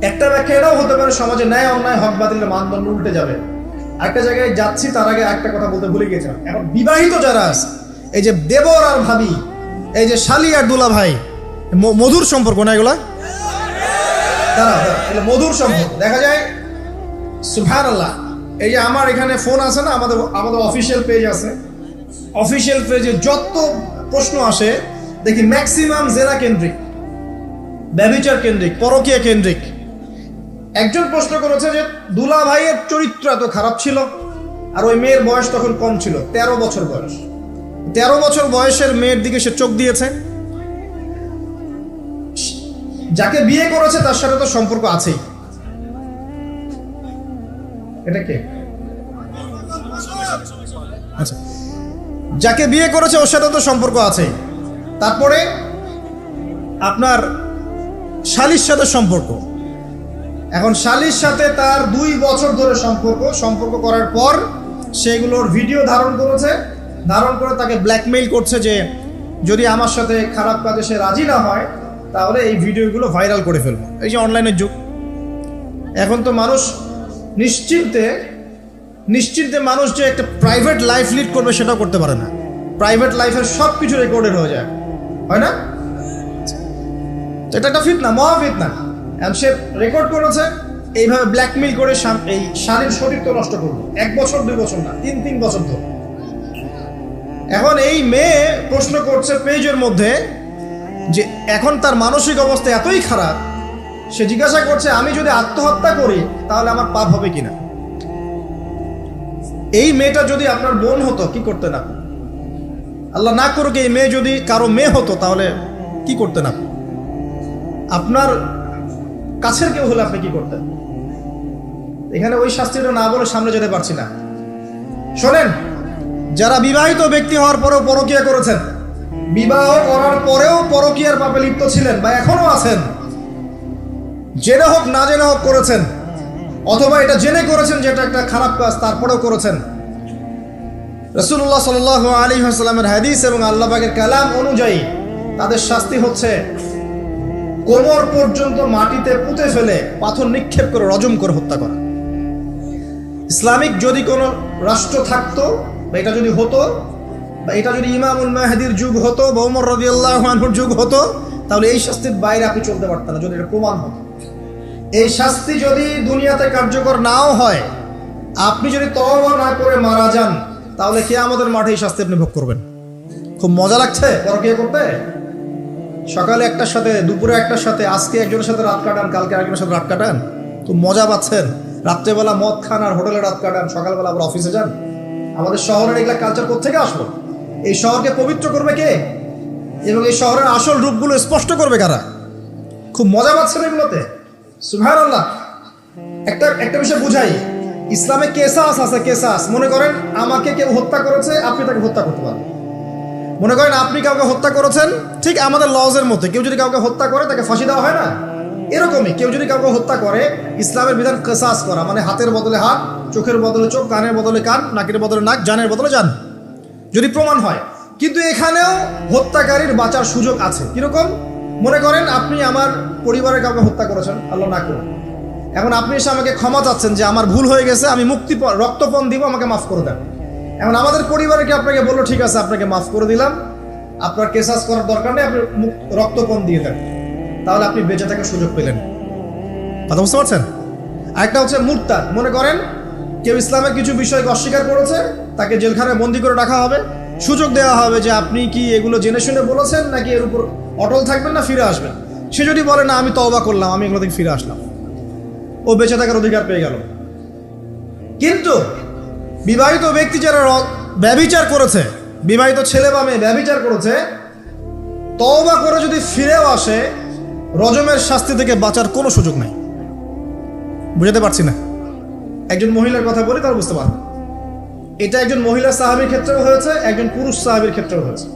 একটা ব্যাখ্যা এটাও হতে পারে সমাজে ন্যায় অন্যায় হক বাতিলের মানদণ্ড উল্টে যাবে। একটা জায়গায় যাচ্ছি, তার আগে একটা কথা বলতে ভুলে গেছিলাম। এখন বিবাহিত যারা আছে, এই যে দেবর আর ভাবি, এই যে শালি আর দুলা ভাই, মধুর সম্পর্ক না এগুলা? এগুলো মধুর সম্পর্ক। দেখা যায় সুবহানাল্লাহ, এই যে আমার এখানে ফোন আছে না, আমাদের অফিসিয়াল পেজ আছে, অফিসিয়াল পেজে যত প্রশ্ন আসে দেখি ম্যাক্সিমাম জেনা কেন্দ্রিক, ব্যভিচার কেন্দ্রিক, পরকীয়া কেন্দ্রিক। একজন প্রশ্ন করেছে যে দুলা ভাইয়ের চরিত্র এত খারাপ ছিল, আর ওই মেয়ের বয়স তখন কম ছিল, 13 বছর বয়স। 13 বছর বয়সের মেয়ের দিকে সে চোখ দিয়েছে। যাকে বিয়ে করেছে তার সাথে তো সম্পর্ক আছেই। এটা কে? আচ্ছা, যাকে বিয়ে করেছে ওর সাথে তো সম্পর্ক আছেই। তারপরে আপনার শালির সাথে সম্পর্ক। এখন শালির সাথে তার 2 বছর ধরে সম্পর্ক করার পর সেগুলোর ভিডিও ধারণ করেছে, ধারণ করে তাকে ব্ল্যাকমেইল করছে যে যদি আমার সাথে খারাপ কাজে সে রাজি না হয় তাহলে এই ভিডিওগুলো ভাইরাল করে ফেলবো। এই যে অনলাইনের যুগ, এখন তো মানুষ নিশ্চিন্তে মানুষ যে একটা প্রাইভেট লাইফ লিড করবে সেটাও করতে পারে না। প্রাইভেট লাইফের সব কিছু রেকর্ডেড হয়ে যায়, হয় না? এটা একটা ফিতনা, মহা ফিতনা। সে রেকর্ড করেছে, এইভাবে ব্ল্যাকমেইল করে এই শালীর সতীত্ব নষ্ট করবো। 1 বছর 2 বছর না, 3 বছর ধরে। এখন এই মেয়ে প্রশ্ন করছে পেজের মধ্যে যে এখন তার মানসিক অবস্থা এতই খারাপ, সে জিজ্ঞাসা করছে আমি যদি আত্মহত্যা করি তাহলে আমার পাপ হবে কিনা। এই মেয়েটা যদি আপনার বোন হতো কি করতেন আপনি? আল্লাহ না করুক, এই মেয়ে যদি কারো মেয়ে হতো তাহলে কি করতেন আপনি? আপনার কাছের কেউ হলে আপনি কি করতেন? এখানে ওই শাস্তিটা না বলে সামনে যেতে পারছি না। শোনেন, যারা বিবাহিত ব্যক্তি হওয়ার পরেও পরকীয়া করেছেন, বিবাহ করার পরেও পরকীয়ার পাপে লিপ্ত ছিলেন বা এখনো আছেন, জেনে হোক না জেনে হোক করেছেন, অথবা এটা জেনে করেছেন যে এটা একটা খারাপ কাজ তারপরেও করেছেন, রাসূলুল্লাহ সাল্লাল্লাহু আলাইহি ওয়াসাল্লামের হাদিস এবং আল্লাহ পাকের কালাম অনুযায়ী তাদের শাস্তি হচ্ছে কোমর পর্যন্ত মাটিতে পুঁতে ফেলে পাথর নিক্ষেপ করে রজম করে হত্যা করা। ইসলামিক যদি কোনো রাষ্ট্র থাকতো বা এটা যদি হতো, বা এটা যদি ইমামুল মাহদির যুগ হতো বা ওমর রাদিয়াল্লাহু আনহুর যুগ হতো, তাহলে এই শাস্তির বাইরে আপনি চলতে পারতেন না যদি এটা প্রমাণ হতো। এই শাস্তি যদি দুনিয়াতে কার্যকর নাও হয়, আপনি যদি তওবা না করে মারা যান তাহলে কিয়ামতের মাঠে এই শাস্তি আপনি ভোগ করবেন। খুব মজা লাগছে পরকীয়া করতে। সকালে একটার সাথে, দুপুরে একটার সাথে, আজকে একজনের সাথে রাত কাটান, কালকে আরেকজনের সাথে রাত কাটান, খুব মজা পাচ্ছেন। রাত্রেবেলা মদ খান আর হোটেলে রাত কাটান, সকালবেলা আবার অফিসে যান। আমাদের শহরের এগুলা কালচার কোত্থেকে আসলো? এই শহরকে পবিত্র করবে কে এবং এই শহরের আসল রূপগুলো স্পষ্ট করবে কারা? খুব মজা পাচ্ছেন এগুলোতে। সুবহানাল্লাহ। একটা বিষয় বুঝাই, ইসলামে কেসাস আছে, কেসাস। মনে করেন আমাকে কেউ হত্যা করেছে, আপনি তাকে হত্যা করতে পারেন। মনে করেন আপনি কাউকে হত্যা করেছেন, ঠিক আমাদের লজের মধ্যে কেউ যদি কাউকে হত্যা করে তাকে ফাঁসি দেওয়া হয় না, এরকমই কেউ যদি কাউকে হত্যা করে, ইসলামের বিধান কেসাস করা, মানে হাতের বদলে হাত, চোখের বদলে চোখ, কানের বদলে কান, নাকের বদলে নাক, জানের বদলে জান, যদি প্রমাণ হয়। কিন্তু এখানেও হত্যাকারীর বাঁচার সুযোগ আছে। কিরকম? মনে করেন আপনি আমার পরিবারের কাউকে হত্যা করেছেন, আল্লাহ না করুন। এখন আপনি এসে আমাকে ক্ষমা চাচ্ছেন যে আমার ভুল হয়ে গেছে, আমি রক্তপণ দিব, আমাকে মাফ করে দেন। এখন আমাদের পরিবারে কি আপনাকে বললো ঠিক আছে আপনাকে মাফ করে দিলাম, আপনার কেসাস করার দরকার নেই, আপনি রক্তপণ দিয়ে দেন, তাহলে আপনি বেঁচে থাকার সুযোগ পেলেন। কথা বুঝতে পারছেন? আরেকটা হচ্ছে মুরতাদ। মনে করেন কেউ ইসলামের কিছু বিষয়কে অস্বীকার করেছে, তাকে জেলখানায় বন্দি করে রাখা হবে, সুযোগ দেওয়া হবে যে আপনি কি এগুলো জেনে শুনে বলেছেন নাকি এর উপর অটল থাকবেন না ফিরে আসবেন। সে যদি বলে না আমি তওবা করলাম, আমি এগুলো থেকে ফিরে আসলাম, ও বেঁচে থাকার অধিকার পেয়ে গেল। কিন্তু বিবাহিত ব্যক্তি যারা ব্যভিচার করেছে, বিবাহিত ছেলে বা মেয়ে ব্যভিচার করেছে, তওবা করে যদি ফিরেও আসে, রজমের শাস্তি থেকে বাঁচার কোনো সুযোগ নাই। বুঝাতে পারছি না? একজন মহিলার কথা বলি তাহলে বুঝতে পারবেন। এটা একজন মহিলা সাহাবীর ক্ষেত্রেও হয়েছে, একজন পুরুষ সাহাবীর ক্ষেত্রেও হয়েছে।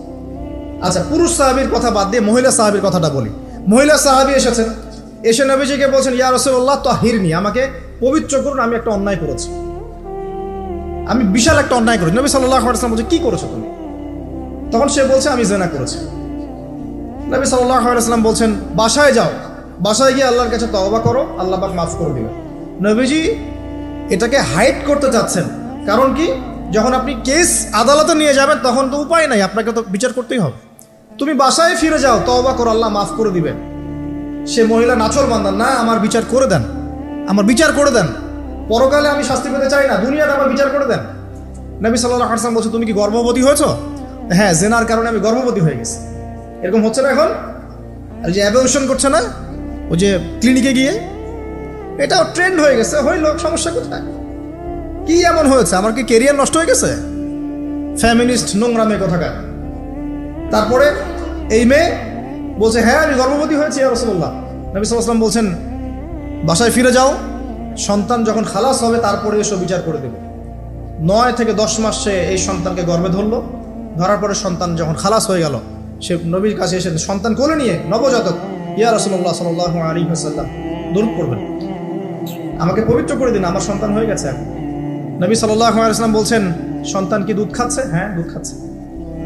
আচ্ছা, পুরুষ সাহাবীর কথা বাদ দিয়ে মহিলা সাহাবীর কথাটা বলি। মহিলা সাহাবী এসেছেন, এসে নবীজিকে বলছেন ইয়া রাসূলুল্লাহ তাহিরনি, আমাকে পবিত্র করুন, আমি একটা অন্যায় করেছি। আমি বিশাল একটা অন্যায় করেছি। নবী সাল্লাল্লাহু আলাইহি ওয়াসাল্লাম বলছে, কি করেছো তুমি? তখন সে বলছে, আমি জিনা করেছি। নবী সাল্লাল্লাহু আলাইহি ওয়াসাল্লাম বলছেন, বাসায় যাও, বাসায় গিয়ে আল্লাহর কাছে তওবা করো, আল্লাহ পাক মাফ করে দিবেন। নবীজি এটাকে হাইড করতে চাচ্ছেন, কারণ কি, যখন আপনি কেস আদালতে নিয়ে যাবেন তখন তো উপায় নাই, আপনাকে তো বিচার করতেই হবে। তুমি বাসায় ফিরে যাও, তওবা করো, আল্লাহ মাফ করে দিবেন। সে মহিলা নাছর বান্দান, না আমার বিচার করে দেন, আমার বিচার করে দেন, পরকালে আমি শাস্তি পেতে চাই না, দুনিয়াতে আমার বিচার করে দেন। নবী সাল্লাল্লাহু আলাইহি ওয়াসাল্লাম বলছে, তুমি কি গর্ভবতী হয়েছো? হ্যাঁ, জেনার কারণে আমি গর্ভবতী হয়ে গেছি। এরকম হচ্ছে না এখন? আর যে অ্যাবর্শন করছে না, ওই যে ক্লিনিকে গিয়ে, এটাও ট্রেন্ড হয়ে গেছে। হইল, সমস্যা কোথায়? কি এমন হয়েছে? আমার কি কেরিয়ার নষ্ট হয়ে গেছে? ফ্যামিনিস্ট নোংরা মেয়ে কোথাকার। তারপরে এই মেয়ে বলছে, হ্যাঁ আমি গর্ভবতী হয়েছি ইয়া রাসূলুল্লাহ। নবী সাল্লাল্লাহু আলাইহি ওয়াসাল্লাম বলছেন, বাসায় ফিরে যাও, সন্তান যখন খালাস হবে তারপরে এসব বিচার করে দেবে। 9 থেকে 10 মাস সে এই সন্তানকে গর্ভে ধরলো। ধরার পরে সন্তান যখন খালাস হয়ে গেল, সে নবীর কাছে এসে সন্তান কোলে নিয়ে, নবজাতক, ইয়া রাসূলুল্লাহ সাল্লাল্লাহু আলাইহি ওয়াসাল্লাম দরুদ পড়বেন, আমাকে পবিত্র করে দিন, আমার সন্তান হয়ে গেছে। নবী সাল্লাল্লাহু আলাইহি ওয়াসাল্লাম বলছেন, সন্তান কি দুধ খাচ্ছে? হ্যাঁ, দুধ খাচ্ছে।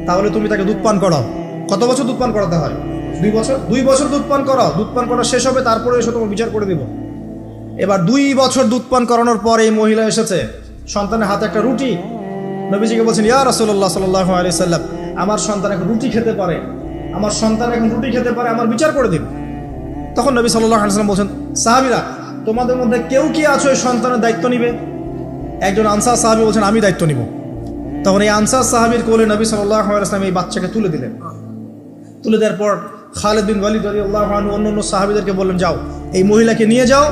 তাহলে তুমি তাকে দুধ পান করাও। কত বছর দুধ পান করাতে হয়? 2 বছর। 2 বছর দুধ পান করাও, দুধ পান করা শেষ হবে তারপরে এসে তোমার বিচার করে দিব। এবার 2 বছর দুধ পান করানোর পর এই মহিলা এসেছে, সন্তানের হাতে একটা রুটি। নবীজিকে বলছেন, ইয়া রাসূলুল্লাহ সাল্লাল্লাহু আলাইহি ওয়াসাল্লাম, আমার সন্তান এখন রুটি খেতে পারে, আমার সন্তান এখন রুটি খেতে পারে, আমার বিচার করে দিন। তখন নবী সাল্লাল্লাহু আলাইহি ওয়াসাল্লাম বলছেন, সাহাবীরা, তোমাদের মধ্যে কেউ কি আছো এই সন্তানের দায়িত্ব নিবে? একজন আনসার সাহাবী বলছেন, আমি দায়িত্ব নিব। তখন এই আনসার সাহাবীর কোলে নবী সাল্লাল্লাহু আলাইহি ওয়াসাল্লাম এই বাচ্চাকে তুলে দিলেন। তুলে দেওয়ার পর খালিদ বিন ওয়ালিদ রাদিয়াল্লাহু আনহু অন্যান্য সাহাবীদেরকে বললেন, যাও এই মহিলাকে নিয়ে যাও,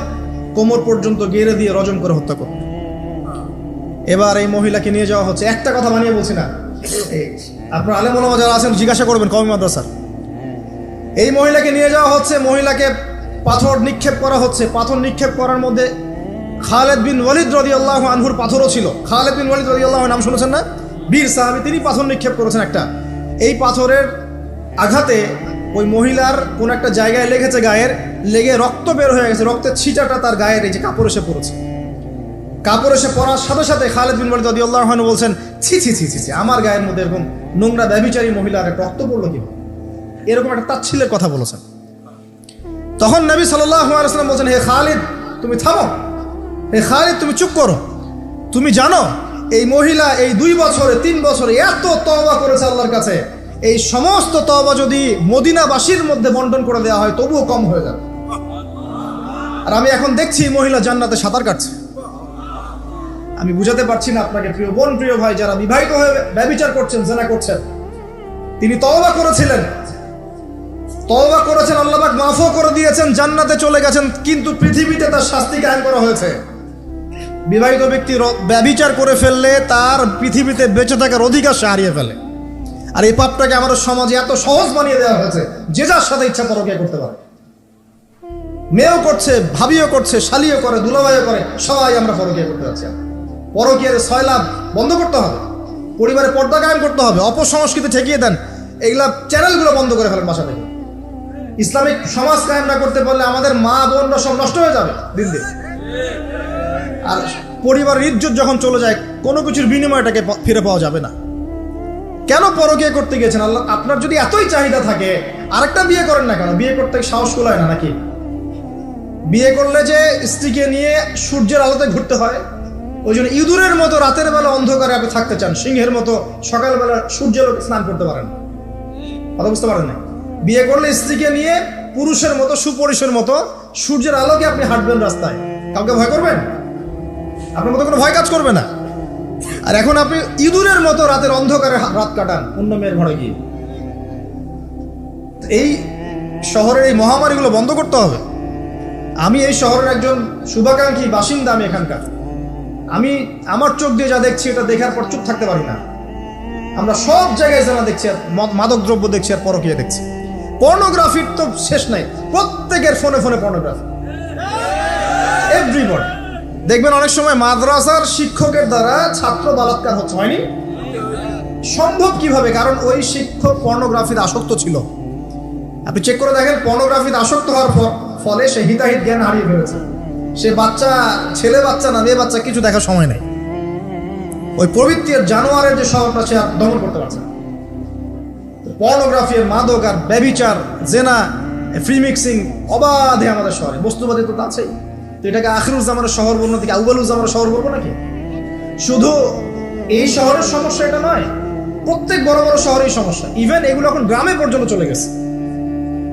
কোমর পর্যন্ত গেড়ে দিয়ে রজম করে হত্যা করো। এবার এই মহিলাকে নিয়ে যাওয়া হচ্ছে, একটা কথা বানিয়ে বলছি না, আপনার আলেম ওলামা যারা আছেন জিজ্ঞাসা করবেন কওমি মাদ্রাসার। এই মহিলাকে নিয়ে যাওয়া হচ্ছে, মহিলাকে পাথর নিক্ষেপ করা হচ্ছে। পাথর নিক্ষেপ করার মধ্যে খালিদ বিন ওয়ালিদ রাদিয়াল্লাহু আনহুর পাথরও ছিল। খালিদ বিন ওয়ালিদ রাদিয়াল্লাহু আনহু নাম শুনেছেন না? বীর সাহাবী, তিনি পাথর নিক্ষেপ করেছেন একটা। এই পাথরের আঘাতে ওই মহিলার কোন একটা জায়গায় লেগেছে, গায়ের লেগে রক্ত বের হয়ে গেছে। রক্তের ছিটাটা তার গায়ের এই যে কাপড় এসে পড়েছে। কাপড় এসে পড়ার সাথে সাথে খালিদ বিন ওয়ালিদ রাদিয়াল্লাহু আনহু বলছেন, ছি ছি ছি ছি, আমার গায়ের মধ্যে এরকম নোংরা ব্যভিচারী মহিলার একটা রক্ত পড়লো কি? এরকম একটা তাচ্ছিল্যের কথা বলেছেন। তখন নবী সাল্লাল্লাহু আলাইহি ওয়াসাল্লাম বলছেন, হে খালিদ তুমি থামো, হে খালিদ তুমি চুপ করো। তুমি জানো এই মহিলা এই 2 বছরে 3 বছরে এত তওবা করেছে আল্লাহর কাছে, এই সমস্ত তওবা যদি মদিনাবাসীর মধ্যে বন্টন করে দেওয়া হয় তবুও কম হয়ে যাবে। আর আমি এখন দেখছি মহিলা জান্নাতে সাঁতার কাটছে। আমি বুঝাতে পারছি না আপনাকে প্রিয় বোন, প্রিয় ভাই, যারা বিবাহিত হয়ে ব্যভিচার করছেন, জিনা করছেন, তিনি তওবা করেছিলেন, তওবা করেছেন, আল্লাহ পাক মাফও করে দিয়েছেন, জান্নাতে চলে গেছেন, কিন্তু পৃথিবীতে তার শাস্তি কায়েম করা হয়েছে। বিবাহিত ব্যক্তি ব্যভিচার করে ফেললে তার পৃথিবীতে বেঁচে থাকার অধিকার সে হারিয়ে ফেলে। আর এই পাপটাকে আমাদের সমাজে এত সহজ বানিয়ে দেওয়া হয়েছে, যে যার সাথে ইচ্ছা পরকীয়া করতে পারে। মেয়েও করছে, ভাবিও করছে, শালিও করে, দুলাভাইও করে, সবাই আমরা পরকীয়া করতে যাচ্ছি। পরকীয়ার সয়লাভ বন্ধ করতে হবে, পরিবারে পর্দা কায়েম করতে হবে, অপসংস্কৃতি ঠেকিয়ে দেন, এইগুলা চ্যানেলগুলো বন্ধ করে ফেলেন বাসা থেকে। ইসলামিক সমাজ কায়েম না করতে পারলে আমাদের মা বোনরা সব নষ্ট হয়ে যাবে দিন দিন। আর পরিবারের ইজ্জত যখন চলে যায়, কোনো কিছুর বিনিময়টাকে ফিরে পাওয়া যাবে না। কেন পরকীয়া করতে গেছেন? আল্লাহ, আপনার যদি এতই চাহিদা থাকে আরেকটা বিয়ে করেন না কেন? বিয়ে করতে সাহস কুলায় না নাকি? বিয়ে করলে যে স্ত্রীকে নিয়ে সূর্যের আলোতে ঘুরতে হয়, ওই জন্য ইঁদুরের মতো রাতের বেলা অন্ধকারে আপনি থাকতে চান, সিংহের মতো সকালবেলা সূর্যের আলোতে স্নান করতে পারেন, কথা বুঝতে পারেন না? বিয়ে করলে স্ত্রীকে নিয়ে পুরুষের মতো, সুপুরুষের মতো সূর্যের আলোকে আপনি হাঁটবেন রাস্তায়, কাউকে ভয় করবেন? আপনার মতো কোনো ভয় কাজ করবে না। আর এখন আপনি ইঁদুরের মতো রাতের অন্ধকারে রাত কাটান অন্য মেয়ের ঘরে গিয়ে। এই শহরের এই মহামারীগুলো বন্ধ করতে হবে। আমি এই শহরের একজন শুভাকাঙ্ক্ষী বাসিন্দা, আমি এখানকার, আমি আমার চোখ দিয়ে যা দেখছি এটা দেখার পর চুপ থাকতে পারি না। আমরা সব জায়গায় জানা দেখছি, আর মাদক দ্রব্য দেখছি, আর পরকীয়া দেখছি। পর্নোগ্রাফির তো শেষ নাই, প্রত্যেকের ফোনে ফোনে পর্নোগ্রাফি, এভরিবডি। দেখবেন অনেক সময় মাদ্রাসার শিক্ষকের দ্বারা ছাত্র বালাৎকার হচ্ছে, হয়নি? সম্ভব কিভাবে? কারণ ওই শিক্ষক পর্নোগ্রাফিতে আসক্ত ছিল। আপনি চেক করে দেখেন, পর্নোগ্রাফিতে আসক্ত হওয়ার ফলে সে হিতাহিত জ্ঞান হারিয়ে ফেলেছে। সে বাচ্চা, ছেলে বাচ্চা না মেয়ে বাচ্চা, কিছু দেখার সময় নেই। ওই প্রবৃত্তির জানোয়ারের যে শহরটা সে আর দমন করতে পারছে না। পর্নোগ্রাফি, মাদক আর ব্যভিচার, জেনা, ফ্রি মিক্সিং অবাধে আমাদের শহরে। বস্তুবাদী তো আছেই। তো এটাকে আখিরুজ্জামানের শহর বলবো নাকি আউয়ালুজ্জামানের শহর বলবো নাকি? শুধু এই শহরের সমস্যা এটা নয়, প্রত্যেক বড় বড় শহরেই সমস্যা। ইভেন এগুলো এখন গ্রামে পর্যন্ত চলে গেছে,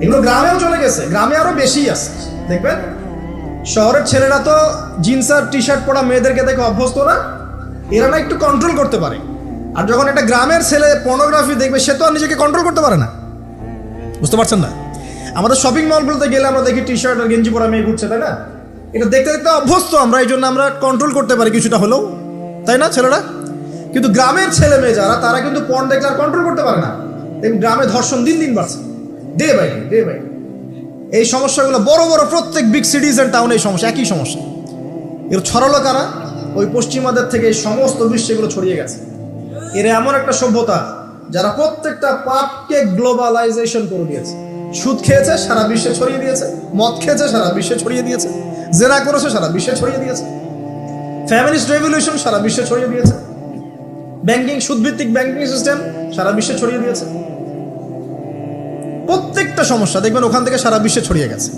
এগুলো গ্রামেও চলে গেছে, গ্রামে আরো বেশি আছে। দেখবেন শহরের ছেলেরা তো জিন্স আর টি শার্ট পরা মেয়েদেরকে দেখে অভ্যস্ত না, এরা না একটু কন্ট্রোল করতে পারে। আর যখন একটা গ্রামের ছেলে পর্নোগ্রাফি দেখবে সে তো আর নিজেকে কন্ট্রোল করতে পারে না। বুঝতে পারছেন না? আমাদের শপিং মলগুলোতে গেলে আমরা দেখি টি শার্ট আর গেঞ্জি পরা মেয়ে ঘুরছে, তাই না? এটা দেখতে দেখতে অভ্যস্ত আমরা, এই জন্য আমরা কন্ট্রোল করতে পারি কিছুটা হলেও, তাই না ছেলেরা? কিন্তু গ্রামের ছেলে মেয়ে যারা, তারা কিন্তু পর্ন দেখলে আর কন্ট্রোল করতে পারে না। দেখুন গ্রামে ধর্ষণ দিন দিন বাড়ছে, day by day by day. এই সমস্যাগুলো বড় বড় প্রত্যেক বিগ সিটিজ এন্ড টাউনে এই সমস্যা, একই সমস্যা। এর ছড়ালো কারা? ওই পশ্চিমাদের থেকে এই সমস্ত বিশ্বে এগুলো ছড়িয়ে গেছে। এর এমন একটা সভ্যতা যারা প্রত্যেকটা পাপকে গ্লোবালাইজেশন করে দিয়েছে। সুদ খেয়েছে, সারা বিশ্বে ছড়িয়ে দিয়েছে। মদ খেয়েছে, সারা বিশ্বে ছড়িয়ে দিয়েছে। জেনা করেছে, সারা বিশ্বে ছড়িয়ে দিয়েছে। ফ্যামিলিস্ট রেভলিউশন সারা বিশ্বে ছড়িয়ে দিয়েছে। ব্যাংকিং, সুদভিত্তিক ব্যাংকিং সিস্টেম সারা বিশ্বে ছড়িয়ে দিয়েছে। প্রত্যেকটা সমস্যা দেখবেন ওখান থেকে সারা বিশ্বে ছড়িয়ে গেছে।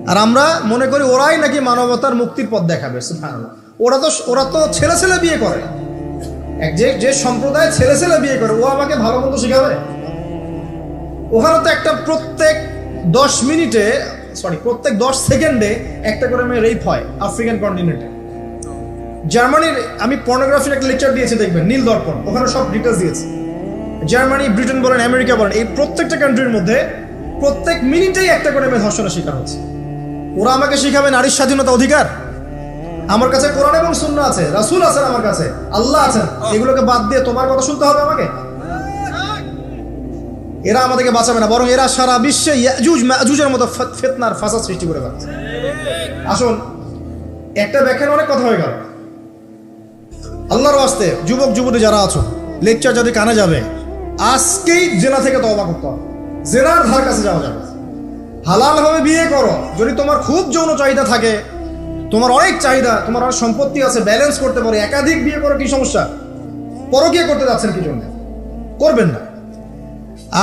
আর আমরা মনে করি ওরাই নাকি মানবতার মুক্তির পথ দেখাবে। সুবহানাল্লাহ। ওরা তো ছেলে ছেলে বিয়ে করে। যে সম্প্রদায় ছেলে ছেলে বিয়ে করে, ও আমাকে ভালো মন্দ শিখাবে? ওখানে তো একটা প্রত্যেক 10 সেকেন্ডে একটা করে মেয়ে রেপ হয় আফ্রিকান কন্টিনেন্টে। জার্মানির, আমি পর্নোগ্রাফির একটা লেকচার দিয়েছি দেখবেন, নীল দর্পণ, ওখানে সব ডিটেলস দিয়েছে। জার্মানি, ব্রিটেন বলেন, আমেরিকা বলেন, এই প্রত্যেকটা কান্ট্রির মধ্যে প্রত্যেক মিনিটেই একটা করে মেয়ে ধর্ষণের শিকার হচ্ছে। ওরা আমাকে শিখাবে নারীর স্বাধীনতা অধিকার? আমার কাছে কোরআন এবং সুন্নাহ আছে, রাসূল আছেন, আমার কাছে আল্লাহ আছেন। এগুলোকে বাদ দিয়ে তোমার কথা শুনতে হবে আমাকে? এরা আমাদেরকে বাঁচাবে না, বরং এরা সারা বিশ্বে ইয়াজুজ মাজুজের মতো ফিতনার ফাসাদ সৃষ্টি করে যাচ্ছে। আসুন, একটা ব্যাখ্যায় অনেক কথা হয়ে গেল। আল্লাহর ওয়াস্তে যুবক যুবতী যারা আছো, লেকচার যদি কানে যাবে, আজকেই জেনা থেকে তওবা করতে হবে। জেনার ধার কাছে যাওয়া যাবে। হালালভাবে বিয়ে করো। যদি তোমার খুব যৌন চাহিদা থাকে, তোমার অনেক চাহিদা, তোমার অনেক সম্পত্তি আছে, ব্যালেন্স করতে পারো, একাধিক বিয়ে করো, কি সমস্যা? পরকীয়া করতে যাচ্ছেন কি জন্য? করবেন না।